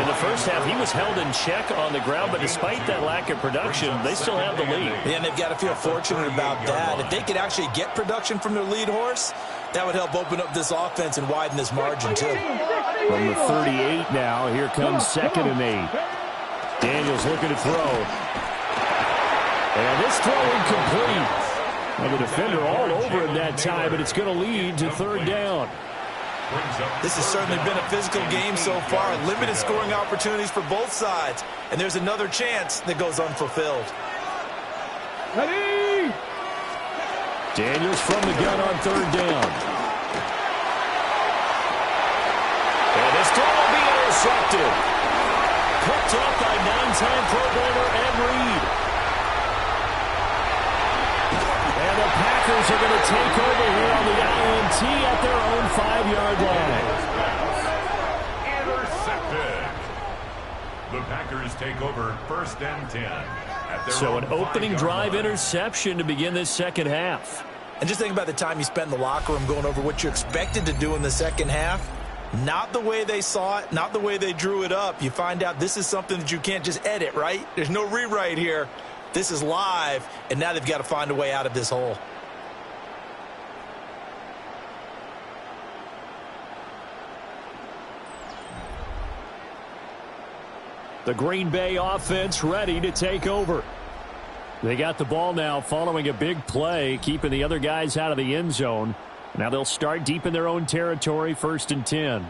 Speaker 2: In the first half, he was held in check on the ground, but despite that lack of production, they still have the lead.
Speaker 3: And they've got to feel fortunate about that. If they could actually get production from their lead horse, that would help open up this offense and widen this margin, too.
Speaker 2: From the 38 now, here comes second and 8. Daniels looking to throw. And this throw incomplete. And the defender all over him that time, but it's going to lead to third down.
Speaker 3: This has certainly been a physical game so far. Limited scoring opportunities for both sides. And there's another chance that goes unfulfilled.
Speaker 5: Ready.
Speaker 2: Daniels from the gun on third down. And this throw will be intercepted. Picked up by 9-time Pro Bowler Ed Reed. And the Packers are going to take over here on the INT at their own 5-yard line.
Speaker 1: Intercepted. The Packers take over first and 10. At their
Speaker 2: So
Speaker 1: own
Speaker 2: an opening
Speaker 1: 5-yard
Speaker 2: drive
Speaker 1: line.
Speaker 2: interception to begin this second half.
Speaker 3: And just think about the time you spend in the locker room going over what you expected to do in the second half. Not the way they saw it, not the way they drew it up. You find out this is something that you can't just edit, right? There's no rewrite here. This is live, and now they've got to find a way out of this hole.
Speaker 2: The Green Bay offense ready to take over. They got the ball now following a big play, keeping the other guys out of the end zone. Now they'll start deep in their own territory, first and 10.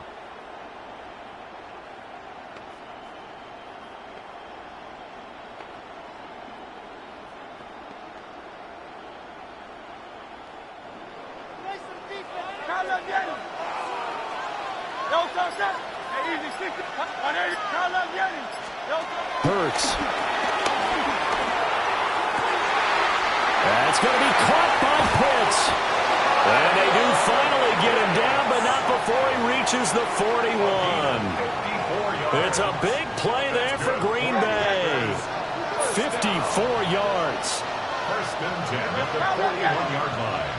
Speaker 2: Hurts. That's going to be caught by Pitts. And they do finally get him down, but not before he reaches the 41. It's a big play there for Green Bay. 54 yards.
Speaker 1: First and 10 at the 41-yard line.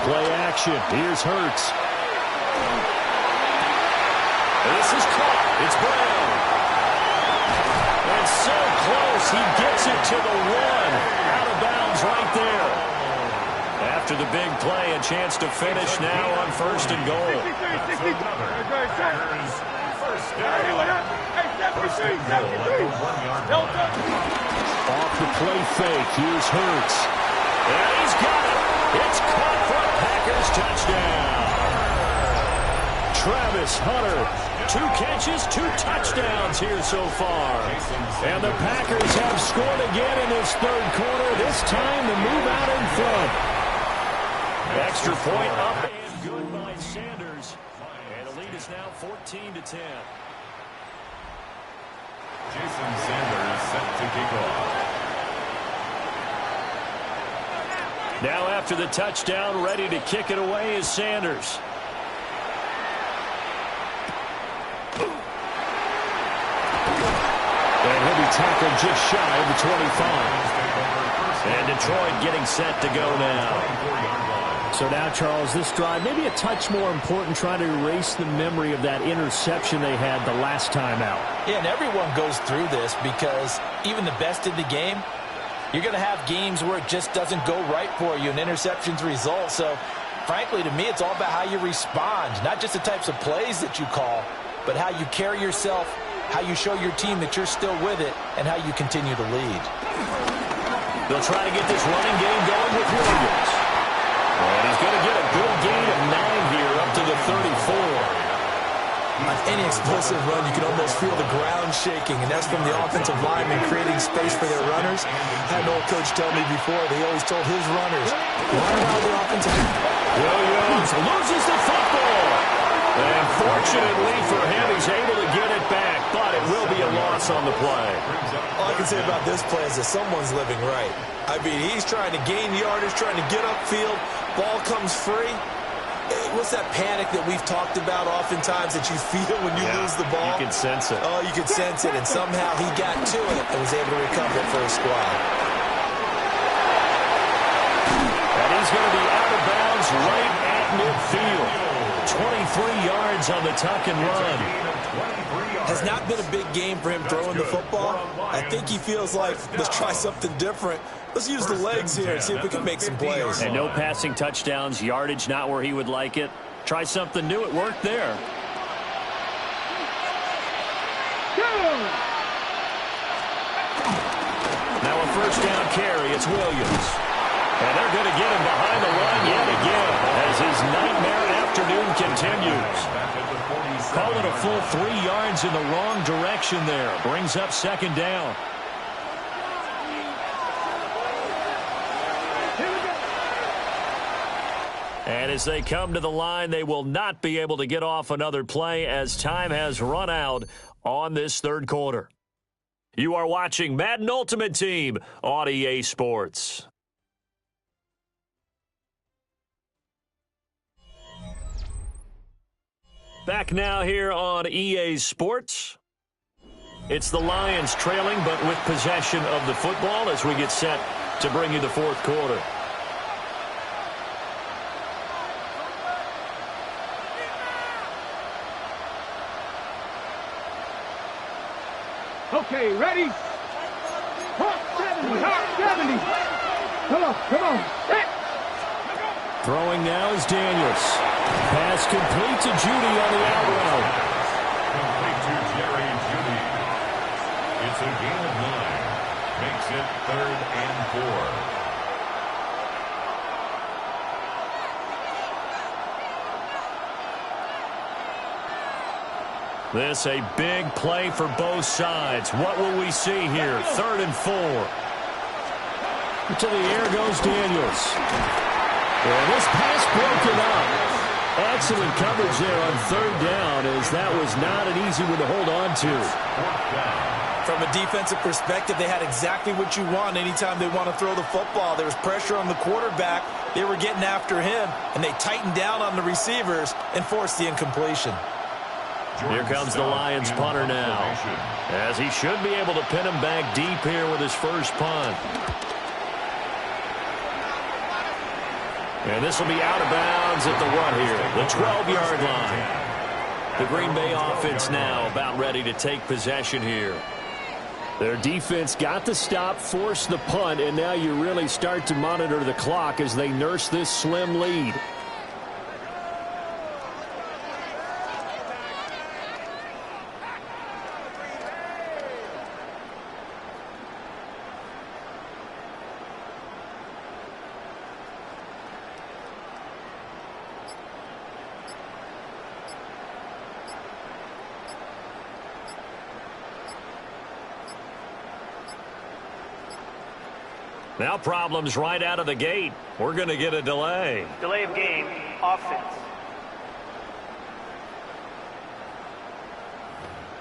Speaker 2: Play action. Here's Hurts. This is caught. It's Brown. And so close. He gets it to the 1. Out of bounds right there. After the big play, a chance to finish now on first and goal.
Speaker 1: First down. First and goal at the 1-yard line.
Speaker 2: Off the play fake. Here's Hurts. And he's got it. It's caught for a Packers touchdown. Travis Hunter, 2 catches, 2 touchdowns here so far. And the Packers have scored again in this third quarter, this time to move out in front. Extra point up and good by Sanders. And the lead is now 14-10.
Speaker 1: Jason Sanders set to kick off.
Speaker 2: Now after the touchdown, ready to kick it away is Sanders. tackle just shy of the 25. And Detroit getting set to go now. So now, Charles, this drive maybe a touch more important, trying to erase the memory of that interception they had the last time out.
Speaker 3: Yeah, and everyone goes through this because even the best in the game, you're going to have games where it just doesn't go right for you, and interceptions result. So, frankly, to me, it's all about how you respond, not just the types of plays that you call, but how you carry yourself, how you show your team that you're still with it, and how you continue to lead.
Speaker 2: They'll try to get this running game going with Williams. And he's going to get a good gain of 9 here up to the 34.
Speaker 3: On any explosive run, you can almost feel the ground shaking, and that's from the offensive linemen creating space for their runners. I had an old coach tell me before, they always told his runners, run around the offensive line.
Speaker 2: Williams loses the football. And fortunately for him, he's able to get it back, but it will be a loss on the play.
Speaker 3: All I can say about this play is that someone's living right. I mean, he's trying to gain yardage, trying to get upfield. Ball comes free. What's that panic that we've talked about oftentimes that you feel when you lose the ball?
Speaker 2: You can sense it.
Speaker 3: Oh, you can sense it, and somehow he got to it and was able to recover it for his squad.
Speaker 2: And he's going to be out of bounds right at midfield. 23 yards on the tuck and run.
Speaker 3: Has not been a big game for him throwing the football. I think he feels like, let's try something different. Let's use the legs here and see if we can make some plays.
Speaker 2: And no passing touchdowns, yardage not where he would like it. Try something new. It worked there. Now a first down carry. It's Williams. And they're going to get him behind the line yet again as his nightmare afternoon continues. Call it a full 3 yards in the wrong direction there. Brings up second down. And as they come to the line, they will not be able to get off another play as time has run out on this third quarter. You are watching Madden Ultimate Team on EA Sports. Back now here on EA Sports. It's the Lions trailing, but with possession of the football as we get set to bring you the fourth quarter.
Speaker 4: Okay, ready? Hawk 70, Hawk 70. Come on. Hey.
Speaker 2: Throwing now is Daniels. Pass complete to Judy on the out route.
Speaker 1: Complete to Jerry Judy. It's a gain of 9. Makes it 3rd and 4.
Speaker 2: This a big play for both sides. What will we see here? 3rd and 4. To the air goes Daniels. And this pass broken up. Excellent coverage there on 3rd down, as that was not an easy one to hold on to.
Speaker 3: From a defensive perspective, they had exactly what you want anytime they want to throw the football. There was pressure on the quarterback. They were getting after him, and they tightened down on the receivers and forced the incompletion.
Speaker 2: Here comes the Lions punter now, as he should be able to pin him back deep here with his first punt. And this will be out of bounds at the what here? The 12-yard line. The Green Bay offense now about ready to take possession here. Their defense got the stop, forced the punt, and now you really start to monitor the clock as they nurse this slim lead. Now problems right out of the gate. We're going to get a delay.
Speaker 6: Delay of game, offense.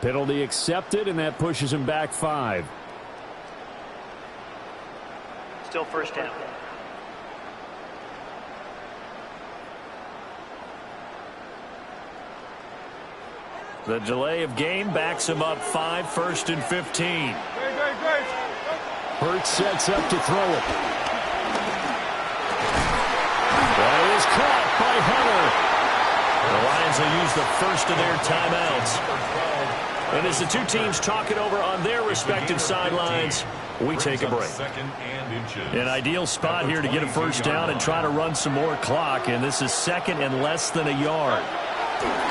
Speaker 2: Penalty accepted, and that pushes him back 5.
Speaker 6: Still first down.
Speaker 2: The delay of game backs him up 5, 1st and 15.
Speaker 4: Great.
Speaker 2: Hurts sets up to throw it. That is caught by Hunter. The Lions will use the first of their timeouts. And as the two teams talk it over on their respective sidelines, we take a break. An ideal spot here to get a first down and try to run some more clock, and this is second and less than a yard.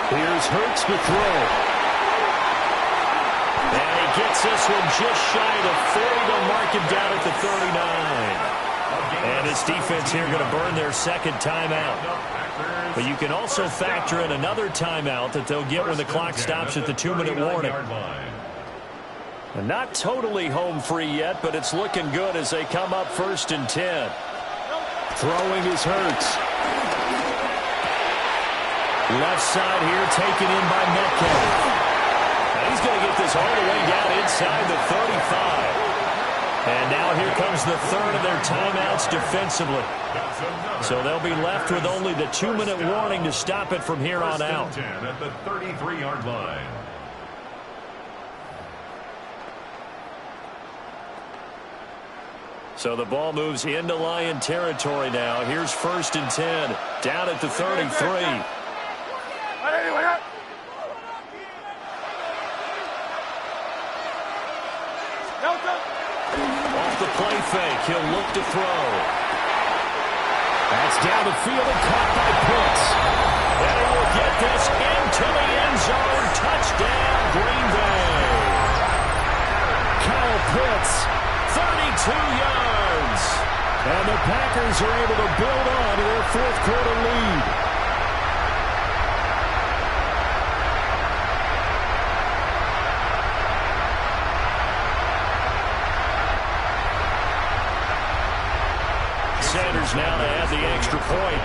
Speaker 2: Here's Hurts to throw. And he gets this one just shy of the 40. They'll mark him down at the 39. And his defense here going to burn their second timeout. But you can also factor in another timeout that they'll get when the clock stops at the 2-minute warning. And not totally home free yet, but it's looking good as they come up 1st and 10. Throwing is Hurts. Left side here taken in by Metcalf. Now he's going to get this all the way down inside the 35. And now here comes the third of their timeouts defensively. So they'll be left with only the 2-minute warning to stop it from here on out.
Speaker 1: 10 at the 33-yard line.
Speaker 2: So the ball moves into Lion territory now. Here's 1st and 10. Down at the 33. Off the play fake, he'll look to throw. That's down the field and caught by Pitts. And he will get this into the end zone. Touchdown, Green Bay. Kyle Pitts, 32 yards. And the Packers are able to build on to their 4th quarter lead. Sanders now to add the extra point.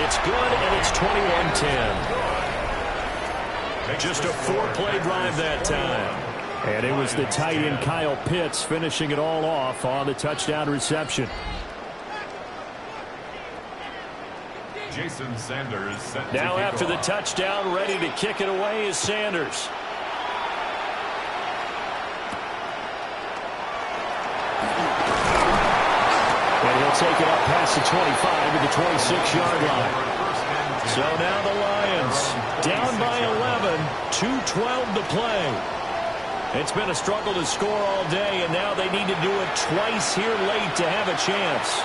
Speaker 2: It's good, and it's 21-10. Just a 4-play drive that time. And it was the tight end Kyle Pitts finishing it all off on the touchdown reception.
Speaker 1: Jason Sanders set
Speaker 2: now after the touchdown, ready to kick it away is Sanders. Take it up past the 25 to the 26-yard line. So now the Lions down by 11, 2:12 to play. It's been a struggle to score all day, and now they need to do it twice here late to have a chance.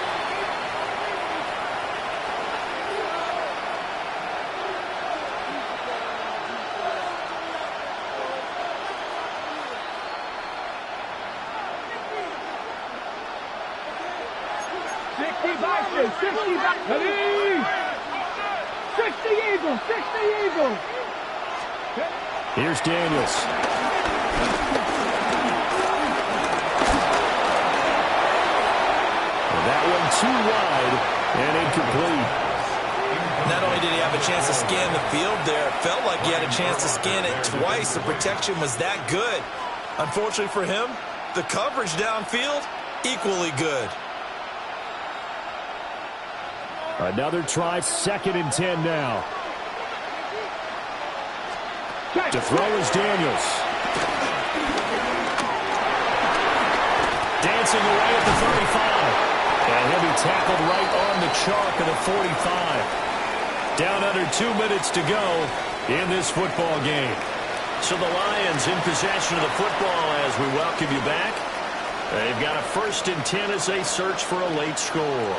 Speaker 2: Here's Daniels. And that one too wide and incomplete.
Speaker 3: Not only did he have a chance to scan the field there, it felt like he had a chance to scan it twice. The protection was that good. Unfortunately for him, the coverage downfield, equally good.
Speaker 2: Another try, 2nd and 10 now. To throw is Daniels. Dancing away at the 35. And he'll be tackled right on the chalk of the 45. Down under 2 minutes to go in this football game. So the Lions in possession of the football as we welcome you back. They've got a 1st and 10 as they search for a late score.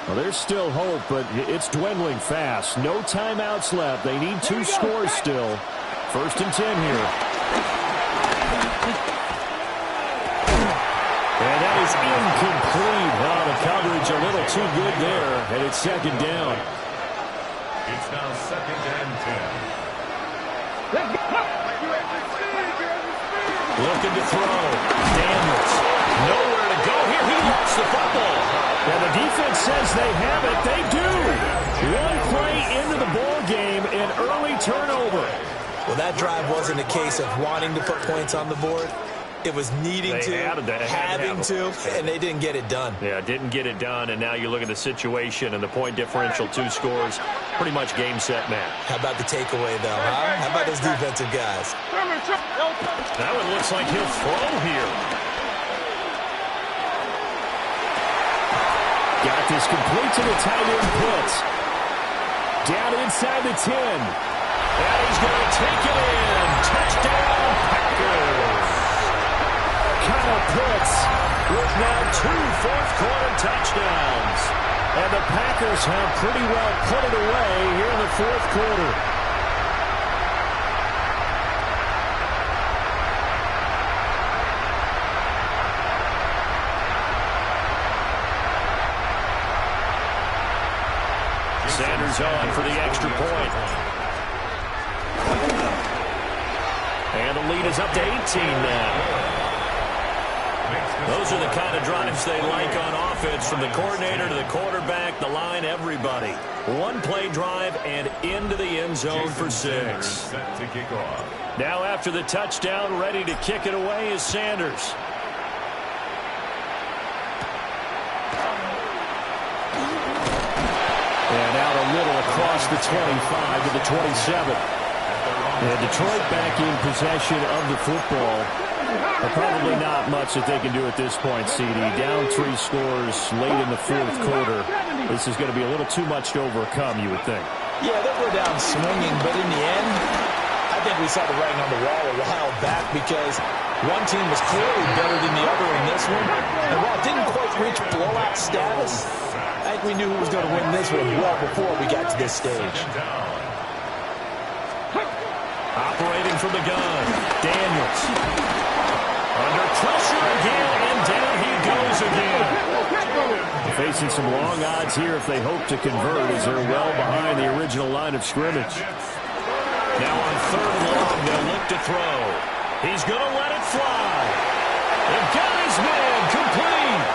Speaker 2: Well, there's still hope, but it's dwindling fast. No timeouts left. They need 2 scores still. 1st and 10 here. And that is incomplete. Well, the coverage a little too good there, and it's 2nd down.
Speaker 1: It's now 2nd and 10.
Speaker 2: Looking to throw. Daniels. Nowhere to go here. He lost the football. And the defense says they have it. They do. One play into the ball game, an early turnover.
Speaker 3: Well, that drive wasn't a case of wanting to put points on the board. It was needing
Speaker 2: They
Speaker 3: to, having to, and they didn't get it done.
Speaker 2: Yeah, didn't get it done, and now you look at the situation and the point differential, 2 scores, pretty much game, set, match.
Speaker 3: How about the takeaway, though, huh? How about those defensive guys?
Speaker 2: That one looks like he'll throw here. Got this complete to the tight end Pitts. Down inside the 10. And he's going to take it in. Touchdown, Packers. Kyle Pitts with now 2 fourth-quarter touchdowns. And the Packers have pretty well put it away here in the fourth quarter. Sanders on for the extra point. And the lead is up to 18 now. Those are the kind of drives they like on offense, from the coordinator to the quarterback, the line, everybody. 1-play drive and into the end zone for 6. Now after the touchdown, ready to kick it away is Sanders. And out a little across the 25 to the 27. And Detroit back in possession of the football. But probably not much that they can do at this point, CD. Down 3 scores late in the fourth quarter. This is going to be a little too much to overcome, you would think.
Speaker 3: Yeah, they'll go down swinging, but in the end, I think we saw the writing on the wall a while back, because one team was clearly better than the other in this one. And while it didn't quite reach blowout status, I think we knew who was going to win this one well before we got to this stage.
Speaker 2: Operating from the gun, Daniels. Under pressure again, and down he goes again. Facing some long odds here if they hope to convert, as they're well behind the original line of scrimmage. Now on 3rd and long, they'll look to throw. He's going to let it fly. They've got his man complete.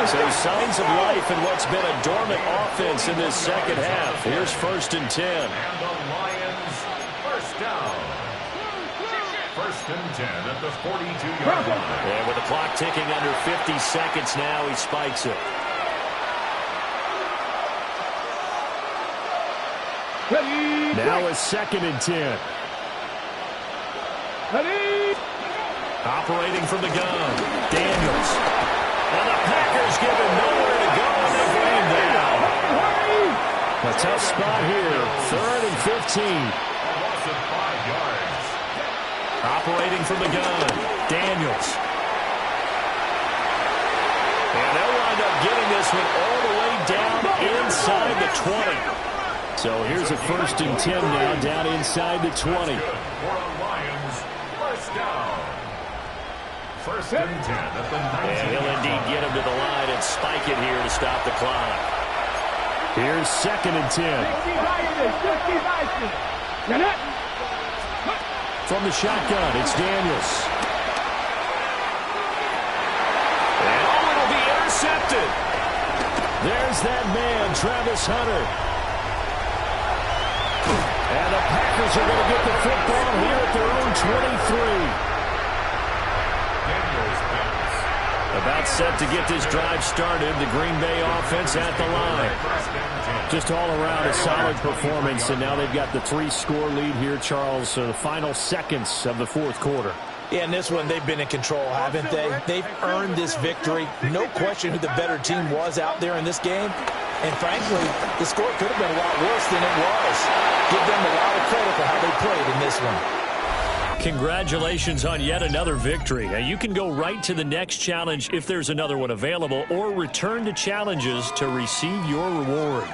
Speaker 2: So signs of life in what's been a dormant offense in this second half. Here's 1st and 10.
Speaker 1: And the Lions, first down. 1st and 10 at the 42-yard line.
Speaker 2: And with the clock ticking under 50 seconds now, he spikes it. Now a 2nd and 10. Operating from the gun, Daniels. And the Packers give him nowhere to go, and they bring him down. A tough spot here, 3rd and 15.
Speaker 1: A loss of 5 yards.
Speaker 2: Operating from the gun, Daniels. And they'll wind up getting this one all the way down inside the 20. So here's a 1st and 10 now, down inside the 20.
Speaker 1: For a Lions, first down. 1st and 10 at the 19.
Speaker 2: And he'll indeed get him to the line and spike it here to stop the clock. Here's 2nd and 10. From the shotgun, it's Daniels. And it'll be intercepted. There's that man, Travis Hunter. And the Packers are going to get the football here at their own 23. About set to get this drive started, the Green Bay offense at the line. Just all around a solid performance, and now they've got the 3-score lead here, Charles. So the final seconds of the fourth quarter.
Speaker 3: Yeah, in this one, they've been in control, haven't they? They've earned this victory. No question who the better team was out there in this game. And frankly, the score could have been a lot worse than it was. Give them a lot of credit for how they played in this one.
Speaker 2: Congratulations on yet another victory. Now, you can go right to the next challenge if there's another one available, or return to challenges to receive your reward.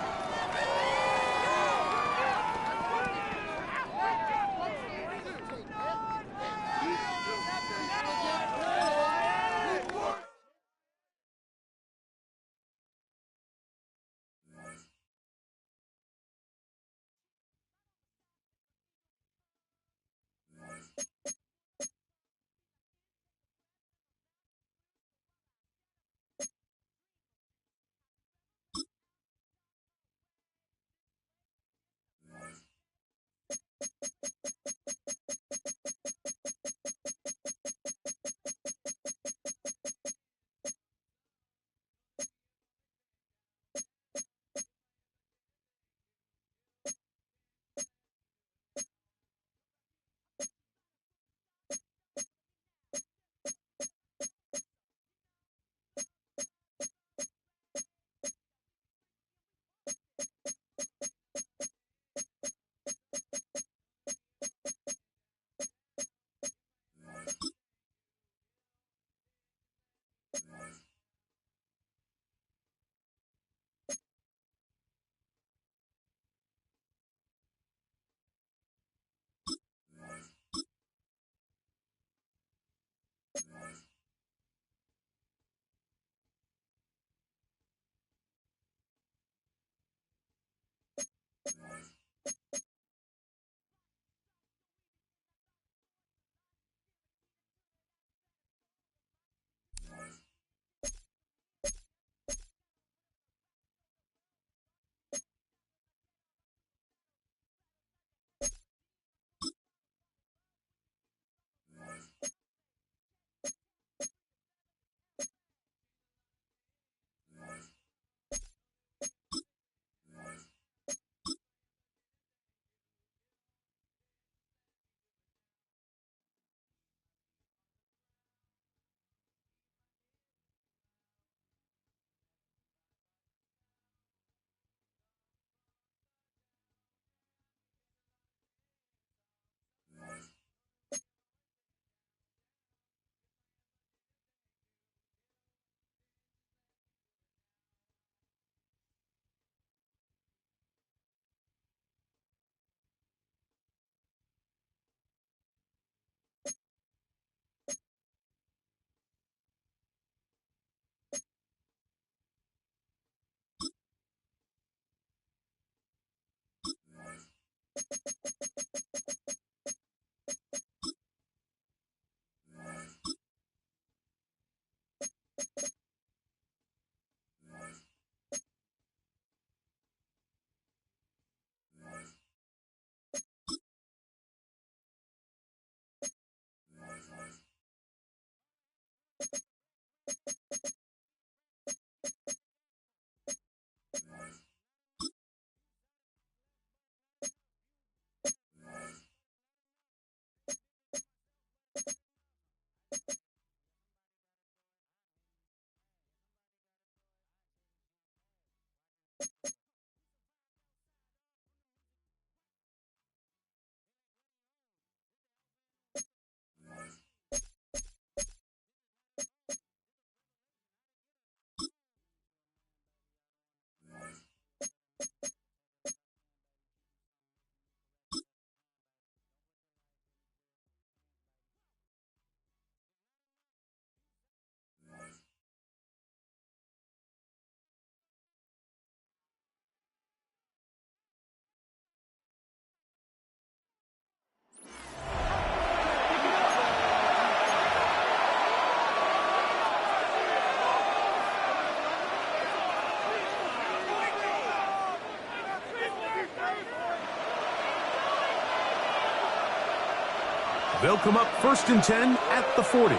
Speaker 7: They'll come up 1st and 10 at the 40.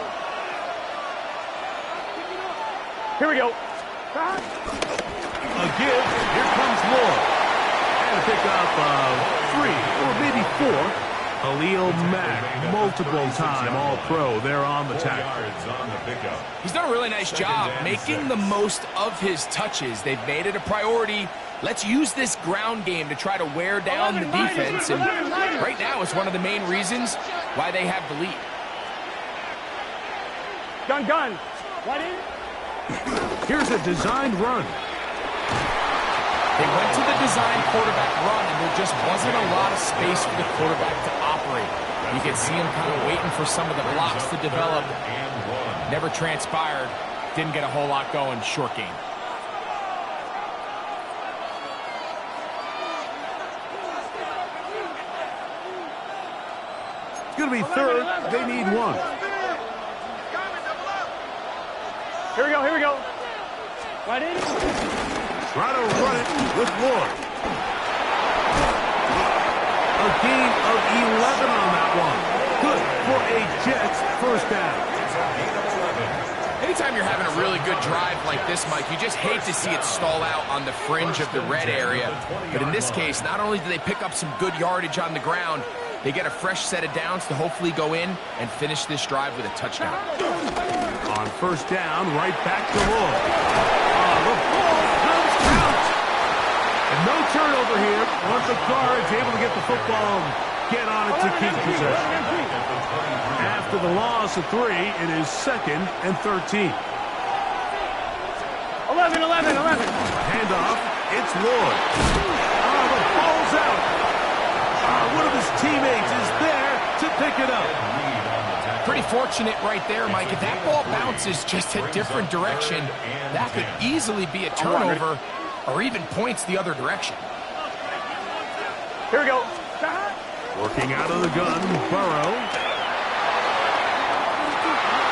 Speaker 4: Here we go.
Speaker 7: A give. Here comes Moore. And a pickup of 3 or maybe 4. Khalil Mack, multiple-time All-Pro. They're on the tackle.
Speaker 8: He's done a really nice job making the most of his touches. They've made it a priority. Let's use this ground game to try to wear down the defense. And right now, it's one of the main reasons why they have the lead.
Speaker 4: Gun. What in?
Speaker 7: Here's a designed run.
Speaker 8: They went to the design quarterback run, and there just wasn't a lot of space for the quarterback to operate. You could see him kind of waiting for some of the blocks to develop. Never transpired. Didn't get a whole lot going. Short game.
Speaker 7: It's going to be 3rd. They need 1.
Speaker 4: Here we go. Right in.
Speaker 7: Try to run it with Ward. A gain of 11 on that one. Good for a Jets 1st down.
Speaker 8: Anytime you're having a really good drive like this, Mike, you just hate to see it stall out on the fringe of the red area. But in this case, not only do they pick up some good yardage on the ground, they get a fresh set of downs to hopefully go in and finish this drive with a touchdown.
Speaker 7: On 1st down, right back to Ward. The ball comes out. And no turnover here. Once the guard's able to get the football, get on it to keep possession. After the loss of 3, it is 2nd and 13.
Speaker 4: 11.
Speaker 7: Handoff, it's Ward. The ball's out. One of his teammates is there to pick it up.
Speaker 8: Pretty fortunate right there, Mike. If that ball bounces just a different direction, that could easily be a turnover or even points the other direction.
Speaker 4: Here we go.
Speaker 7: Working out of the gun, Burrow.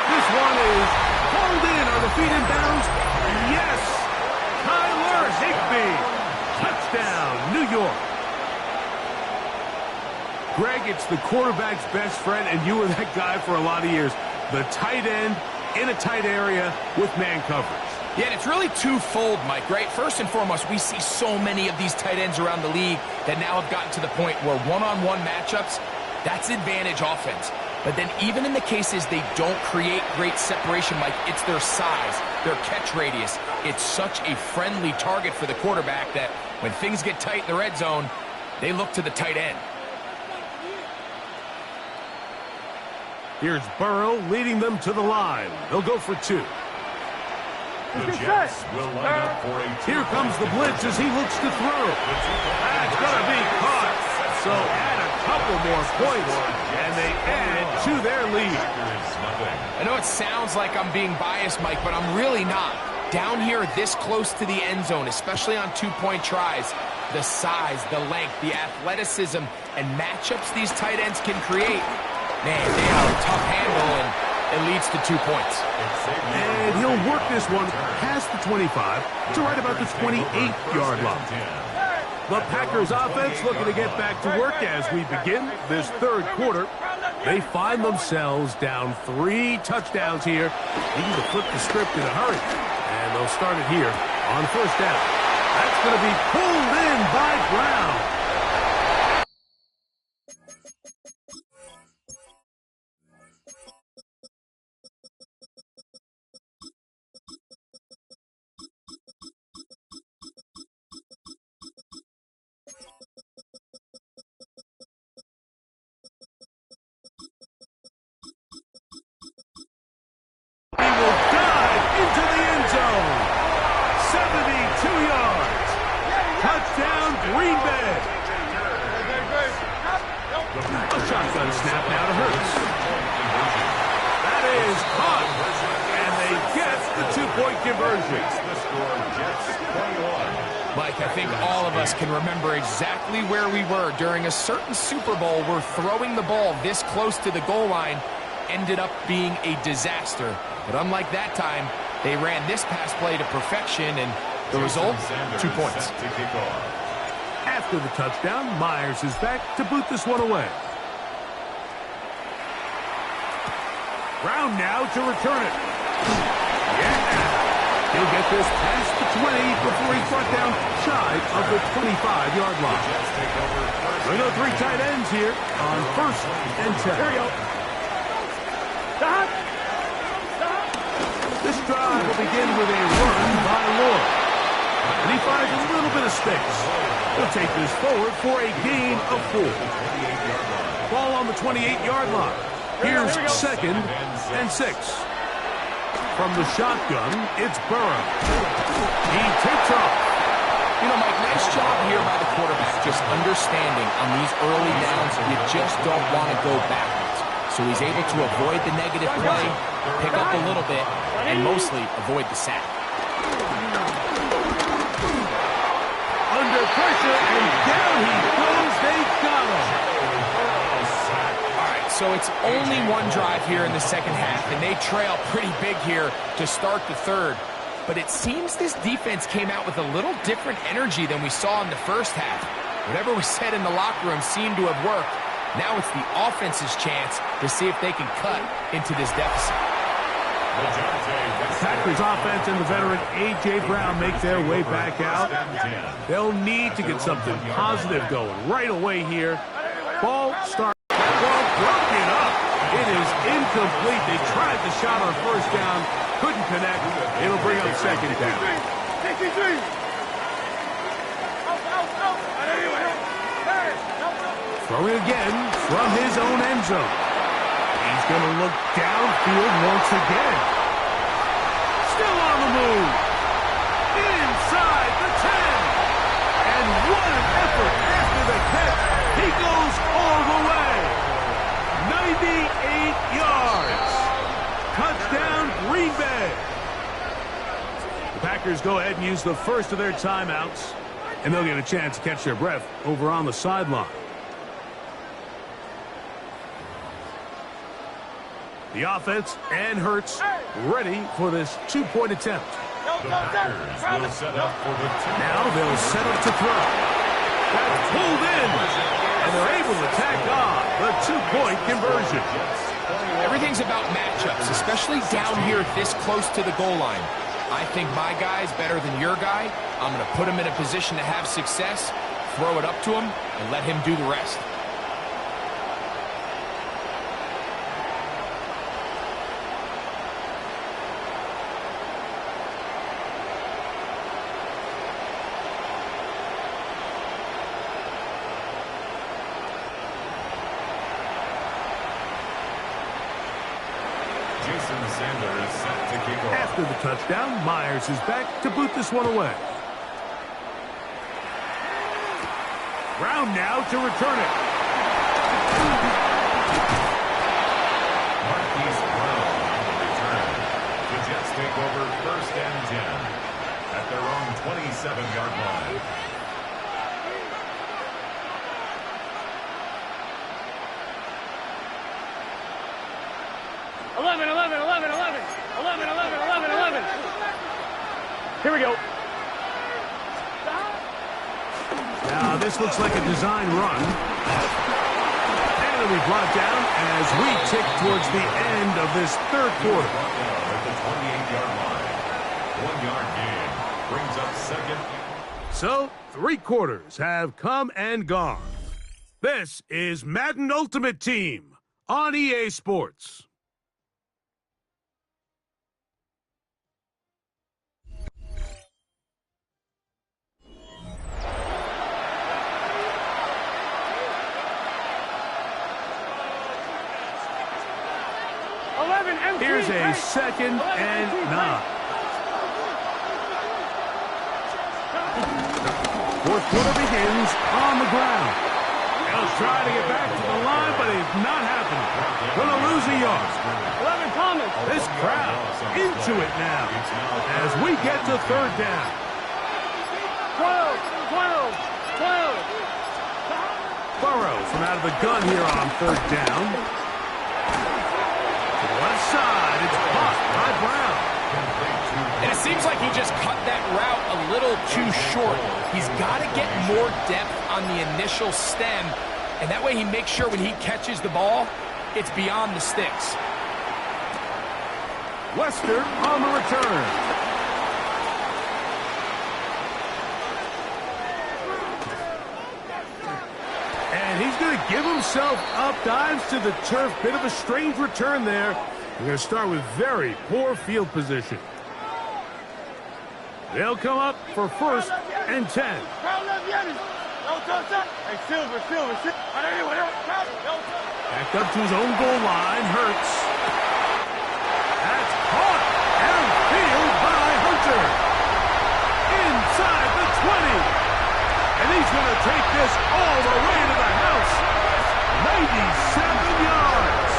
Speaker 7: This one is pulled in. Are the feet in bounds? Yes! Tyler Higbee. Touchdown, New York. Greg, it's the quarterback's best friend, and you were that guy for a lot of years. The tight end in a tight area with man coverage.
Speaker 8: Yeah, and it's really twofold, Mike, right? First and foremost, we see so many of these tight ends around the league that now have gotten to the point where one-on-one matchups, that's advantage offense. But then even in the cases they don't create great separation, Mike, it's their size, their catch radius. It's such a friendly target for the quarterback that when things get tight in the red zone, they look to the tight end.
Speaker 7: Here's Burrow leading them to the line. They'll go for 2.
Speaker 1: The Jets will line up for a
Speaker 7: Here comes the blitz as he looks to throw. That's going to be caught. So add a couple more points, and they add to their lead.
Speaker 8: I know it sounds like I'm being biased, Mike, but I'm really not. Down here this close to the end zone, especially on 2-point tries, the size, the length, the athleticism, and matchups these tight ends can create, man, they have a tough handle, and it leads to 2 points.
Speaker 7: And he'll work this one past the 25 to right about the 28-yard line. The Packers offense looking to get back to work as we begin this 3rd quarter. They find themselves down 3 touchdowns here, needing to flip the script in a hurry. And they'll start it here on 1st down. That's going to be pulled in by Brown. two-point conversion.
Speaker 1: The score, Jets 21.
Speaker 8: Mike, I think all of us can remember exactly where we were during a certain Super Bowl where throwing the ball this close to the goal line ended up being a disaster. But unlike that time, they ran this pass play to perfection, and the result, 2 points.
Speaker 7: After the touchdown, Myers is back to boot this one away. Brown now to return it. Yeah! He'll get this past the 20 before he's brought down shy of the 25-yard line. We go 3 tight ends here on 1st and 10.
Speaker 4: Here we go. Stop.
Speaker 7: This drive will begin with a run by Lord. And he finds a little bit of space. He'll take this forward for a gain of 4. Ball on the 28-yard line. Here's 2nd and 6. From the shotgun, it's Burrow. He takes off.
Speaker 8: You know, Mike, nice job here by the quarterback, just understanding on these early downs, you just don't want to go backwards. So he's able to avoid the negative play, pick up a little bit, and mostly avoid the sack.
Speaker 7: Under pressure, and down he goes. They got him.
Speaker 8: So it's only one drive here in the second half, and they trail pretty big here to start the third. But it seems this defense came out with a little different energy than we saw in the first half. Whatever was said in the locker room seemed to have worked. Now it's the offense's chance to see if they can cut into this deficit.
Speaker 7: Packers offense and the veteran A.J. Brown make their way back out. They'll need to get something positive going right away here. Ball starts. Broken up. It is incomplete. They tried the shot on 1st down. Couldn't connect. It'll bring up 2nd down. Throwing again from his own end zone. He's going to look downfield once again. Still on the move. Inside the 10. And what an effort after the catch. He goes all the way. 98 yards. Touchdown, Green Bay. The Packers go ahead and use the first of their timeouts, and they'll get a chance to catch their breath over on the sideline. The offense and Hurts ready for this 2-point attempt.
Speaker 1: The Packers will set up for the
Speaker 7: Now they'll set up to throw. That's pulled in. And they're able to tack on the 2-point conversion.
Speaker 8: Everything's about matchups, especially down here this close to the goal line. I think my guy's better than your guy. I'm going to put him in a position to have success, throw it up to him, and let him do the rest.
Speaker 7: After the touchdown, Myers is back to boot this one away. Brown now to return it.
Speaker 1: Marquise Brown on the return. The Jets take over 1st and 10 at their own 27-yard line.
Speaker 4: Here we go.
Speaker 7: Now this looks like a design run. And it'll be brought down as we tick towards the end of this 3rd quarter.
Speaker 1: At the 28-yard line. 1-yard gain brings up 2nd.
Speaker 7: So 3 quarters have come and gone. This is Madden Ultimate Team on EA Sports. Here's a 2nd and 9. 4th quarter begins on the ground. They'll try to get back to the line, but it's not happening. Gonna lose a yard.
Speaker 4: 11 Thomas.
Speaker 7: This crowd into it now as we get to third down.
Speaker 4: 12, 12, 12.
Speaker 7: Burrow from out of the gun here on third down. To the left side, it's caught by Brown.
Speaker 8: And it seems like he just cut that route a little too short. He's got to get more depth on the initial stem, and that way he makes sure when he catches the ball, it's beyond the sticks.
Speaker 7: Lester on the return. And he's going to give himself up, dives to the turf. Bit of a strange return there. We're going to start with very poor field position. They'll come up for first and 10.
Speaker 4: Hey, Silver.
Speaker 7: Backed up to his own goal line. Hurts. That's caught downfield by Hunter. Inside the 20. And he's going to take this all the way to the house. 97 yards.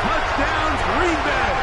Speaker 7: Touchdown, Green Bay.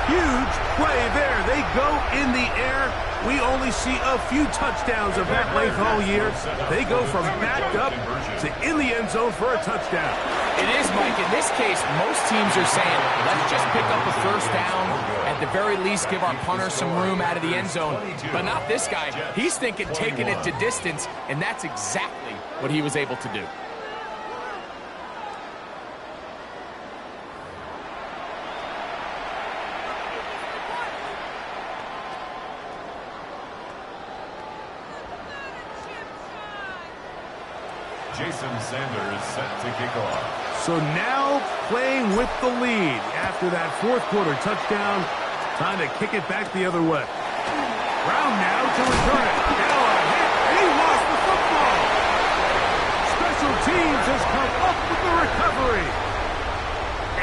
Speaker 7: Huge play there. They go in the air. We only see a few touchdowns of that length all year. They go from backed up to in the end zone for a touchdown.
Speaker 8: It is, Mike. In this case, most teams are saying, let's just pick up a first down. At the very least, give our punter some room out of the end zone. But not this guy. He's thinking taking it to distance, and that's exactly what he was able to do.
Speaker 1: Jason Sanders set to kick off.
Speaker 7: So now playing with the lead after that fourth quarter touchdown. Time to kick it back the other way. Brown now to return it. Now a hit, and he lost the football. Special teams has come up with the recovery.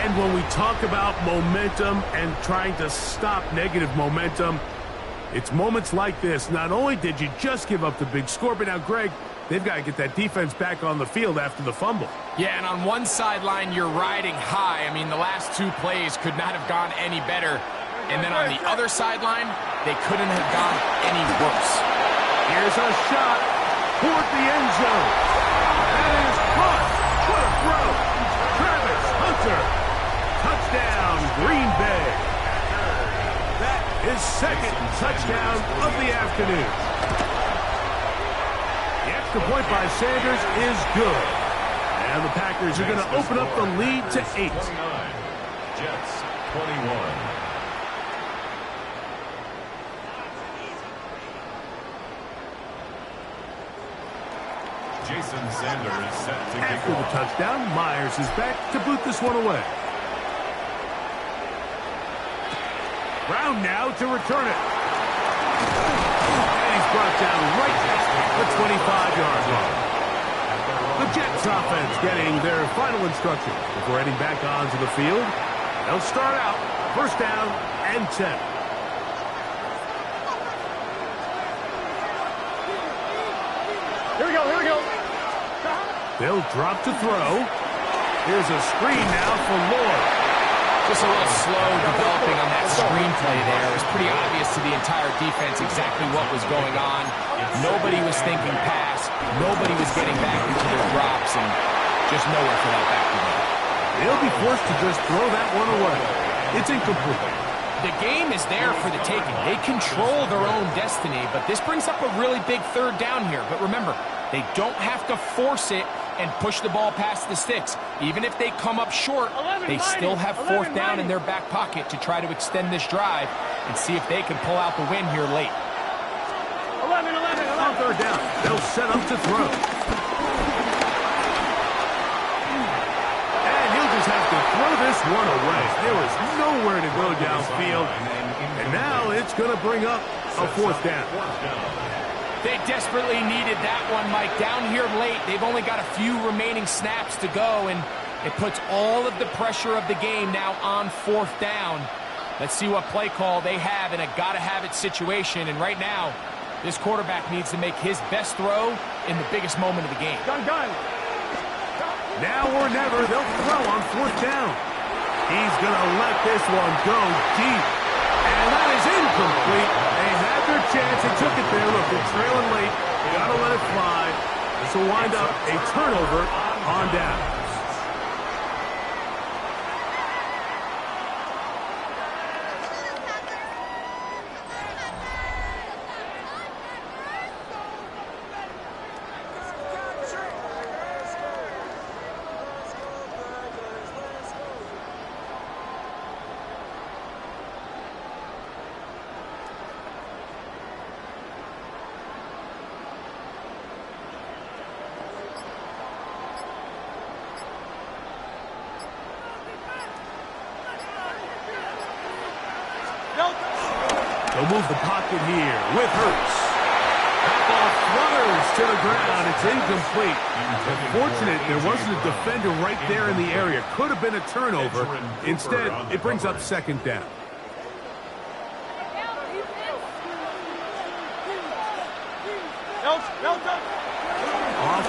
Speaker 7: And when we talk about momentum and trying to stop negative momentum, it's moments like this. Not only did you just give up the big score, but now, Greg, they've got to get that defense back on the field after the fumble.
Speaker 8: Yeah, and on one sideline, you're riding high. I mean, the last two plays could not have gone any better. And then on the other sideline, they couldn't have gone any worse.
Speaker 7: Here's a shot toward the end zone. That is caught. What a throw. Travis Hunter. Touchdown, Green Bay. That is second touchdown of the afternoon. The extra point by Sanders is good. And the Packers are going to open up the lead to 8.
Speaker 1: Jets 21. Jason Sanders set to kick
Speaker 7: After the
Speaker 1: off.
Speaker 7: touchdown, Myers is back to boot this one away. Brown now to return it. And he's brought down right at the 25-yard line. The Jets offense getting their final instruction before heading back onto the field. They'll start out first down and 10.
Speaker 4: Here we go.
Speaker 7: They'll drop to throw. Here's a screen now for Lord.
Speaker 8: Just a little slow developing on that screenplay there. It was pretty obvious to the entire defense exactly what was going on. Nobody was thinking pass. Nobody was getting back into their drops, and just nowhere for that back to go.
Speaker 7: They'll be forced to just throw that one away. It's incomplete.
Speaker 8: The game is there for the taking. They control their own destiny, but this brings up a really big third down here. But remember, they don't have to force it and push the ball past the sticks. Even if they come up short, they still have fourth down in their back pocket to try to extend this drive and see if they can pull out the win here late.
Speaker 4: 11
Speaker 7: On third down, they'll set up to throw. And he'll just have to throw this one away. There was nowhere to go downfield. And now it's going to bring up a fourth down.
Speaker 8: They desperately needed that one, Mike. Down here late, they've only got a few remaining snaps to go, and it puts all of the pressure of the game now on fourth down. Let's see what play call they have in a gotta-have-it situation. And right now, this quarterback needs to make his best throw in the biggest moment of the game.
Speaker 7: Now or never, they'll throw on fourth down. He's going to let this one go deep. And that is incomplete. They had their chance. They took it there. Look, they're trailing late. You got to let it fly. This will wind up a turnover on down. They'll move the pocket here with Hurts. That ball flutters to the ground. It's incomplete. Unfortunate there wasn't a defender right there in the area. Could have been a turnover. Instead, it brings up second down. Off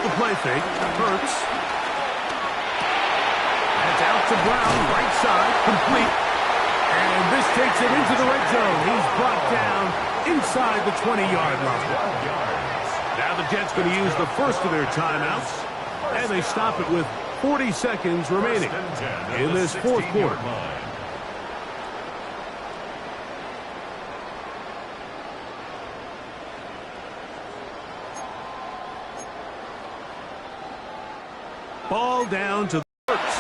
Speaker 7: the play fake. Hurts. That's out to Brown, right side, complete. And this takes him into the red zone. He's brought down inside the 20-yard line. Now the Jets going to use the first of their timeouts. And they stop it with 40 seconds remaining in this fourth quarter. Ball down to Hurts.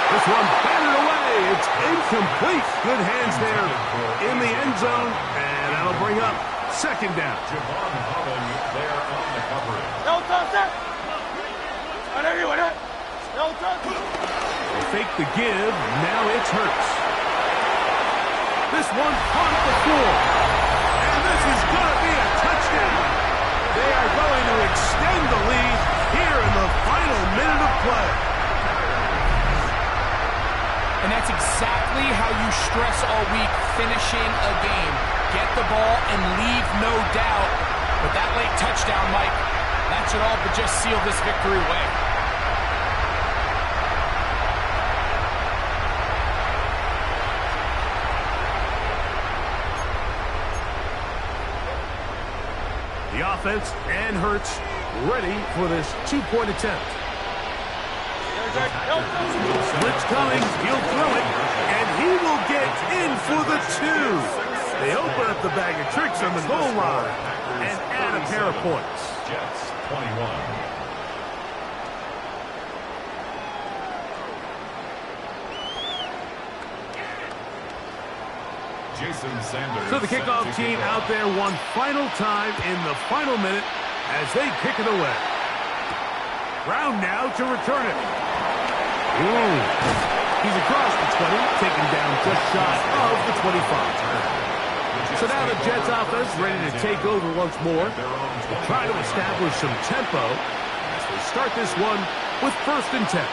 Speaker 7: This one batted away. It's incomplete. Good hands there in the end zone. And that'll bring up second down.
Speaker 1: Javon Holland there on the coverage.
Speaker 7: They fake the give. Now it's Hurts. This one caught the floor. And this is going to be a touchdown. They are going to extend the lead here in the final minute of play.
Speaker 8: And that's exactly how you stress all week, finishing a game. Get the ball and leave no doubt. But that late touchdown, Mike, that should all but just seal this victory away.
Speaker 7: The offense and Hurts ready for this two-point attempt. Blitz coming, he'll throw it, and he will get in for the two. They open up the bag of tricks on the goal line and add a pair of points.
Speaker 1: Jets 21. Jason Sanders.
Speaker 7: So the kickoff team out there one final time in the final minute as they kick it away. Brown now to return it. Ooh. He's across the 20, taken down just shy of the 25. So now the Jets offense ready to take over once more. They'll try to establish some tempo as they start this one with 1st and 10.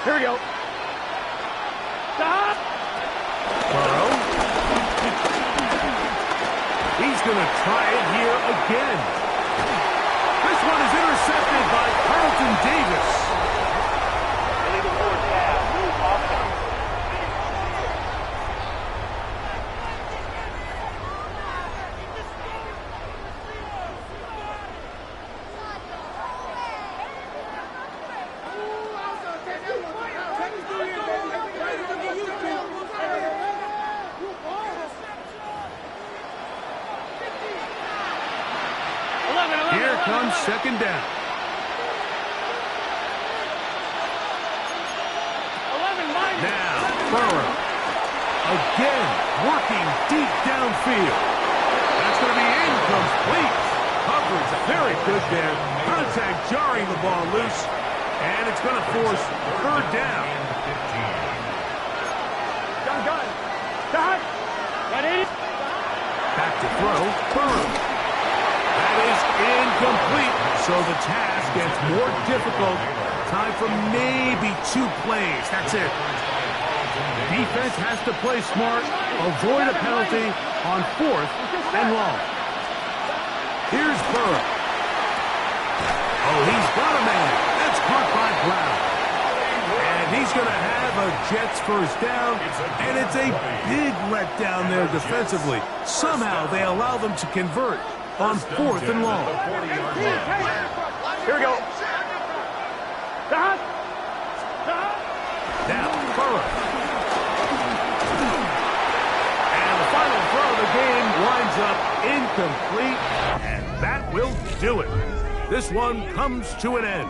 Speaker 4: Here we go. Stop!
Speaker 7: Burrow. He's going to try it here again. This one is intercepted by Carlton Davis.
Speaker 6: Illegal forward pass. Offense.
Speaker 7: Here comes second down. Now, Burrow. Again, working deep downfield. That's going to be incomplete. Coverage very good there. Contact jarring the ball loose. And it's going to force third down. Back to throw. Burrow. That is incomplete. So the task gets more difficult. Time for maybe 2 plays. That's it. Defense has to play smart. Avoid a penalty on 4th and long. Here's Burrow. Oh, he's got a man. That's caught by Brown. And he's going to have a Jets first down. And it's a big letdown there defensively. Somehow they allow them to convert on 4th and long.
Speaker 4: Here we go.
Speaker 7: Now, Burrow. And the final throw of the game winds up incomplete. And that will do it. This one comes to an end.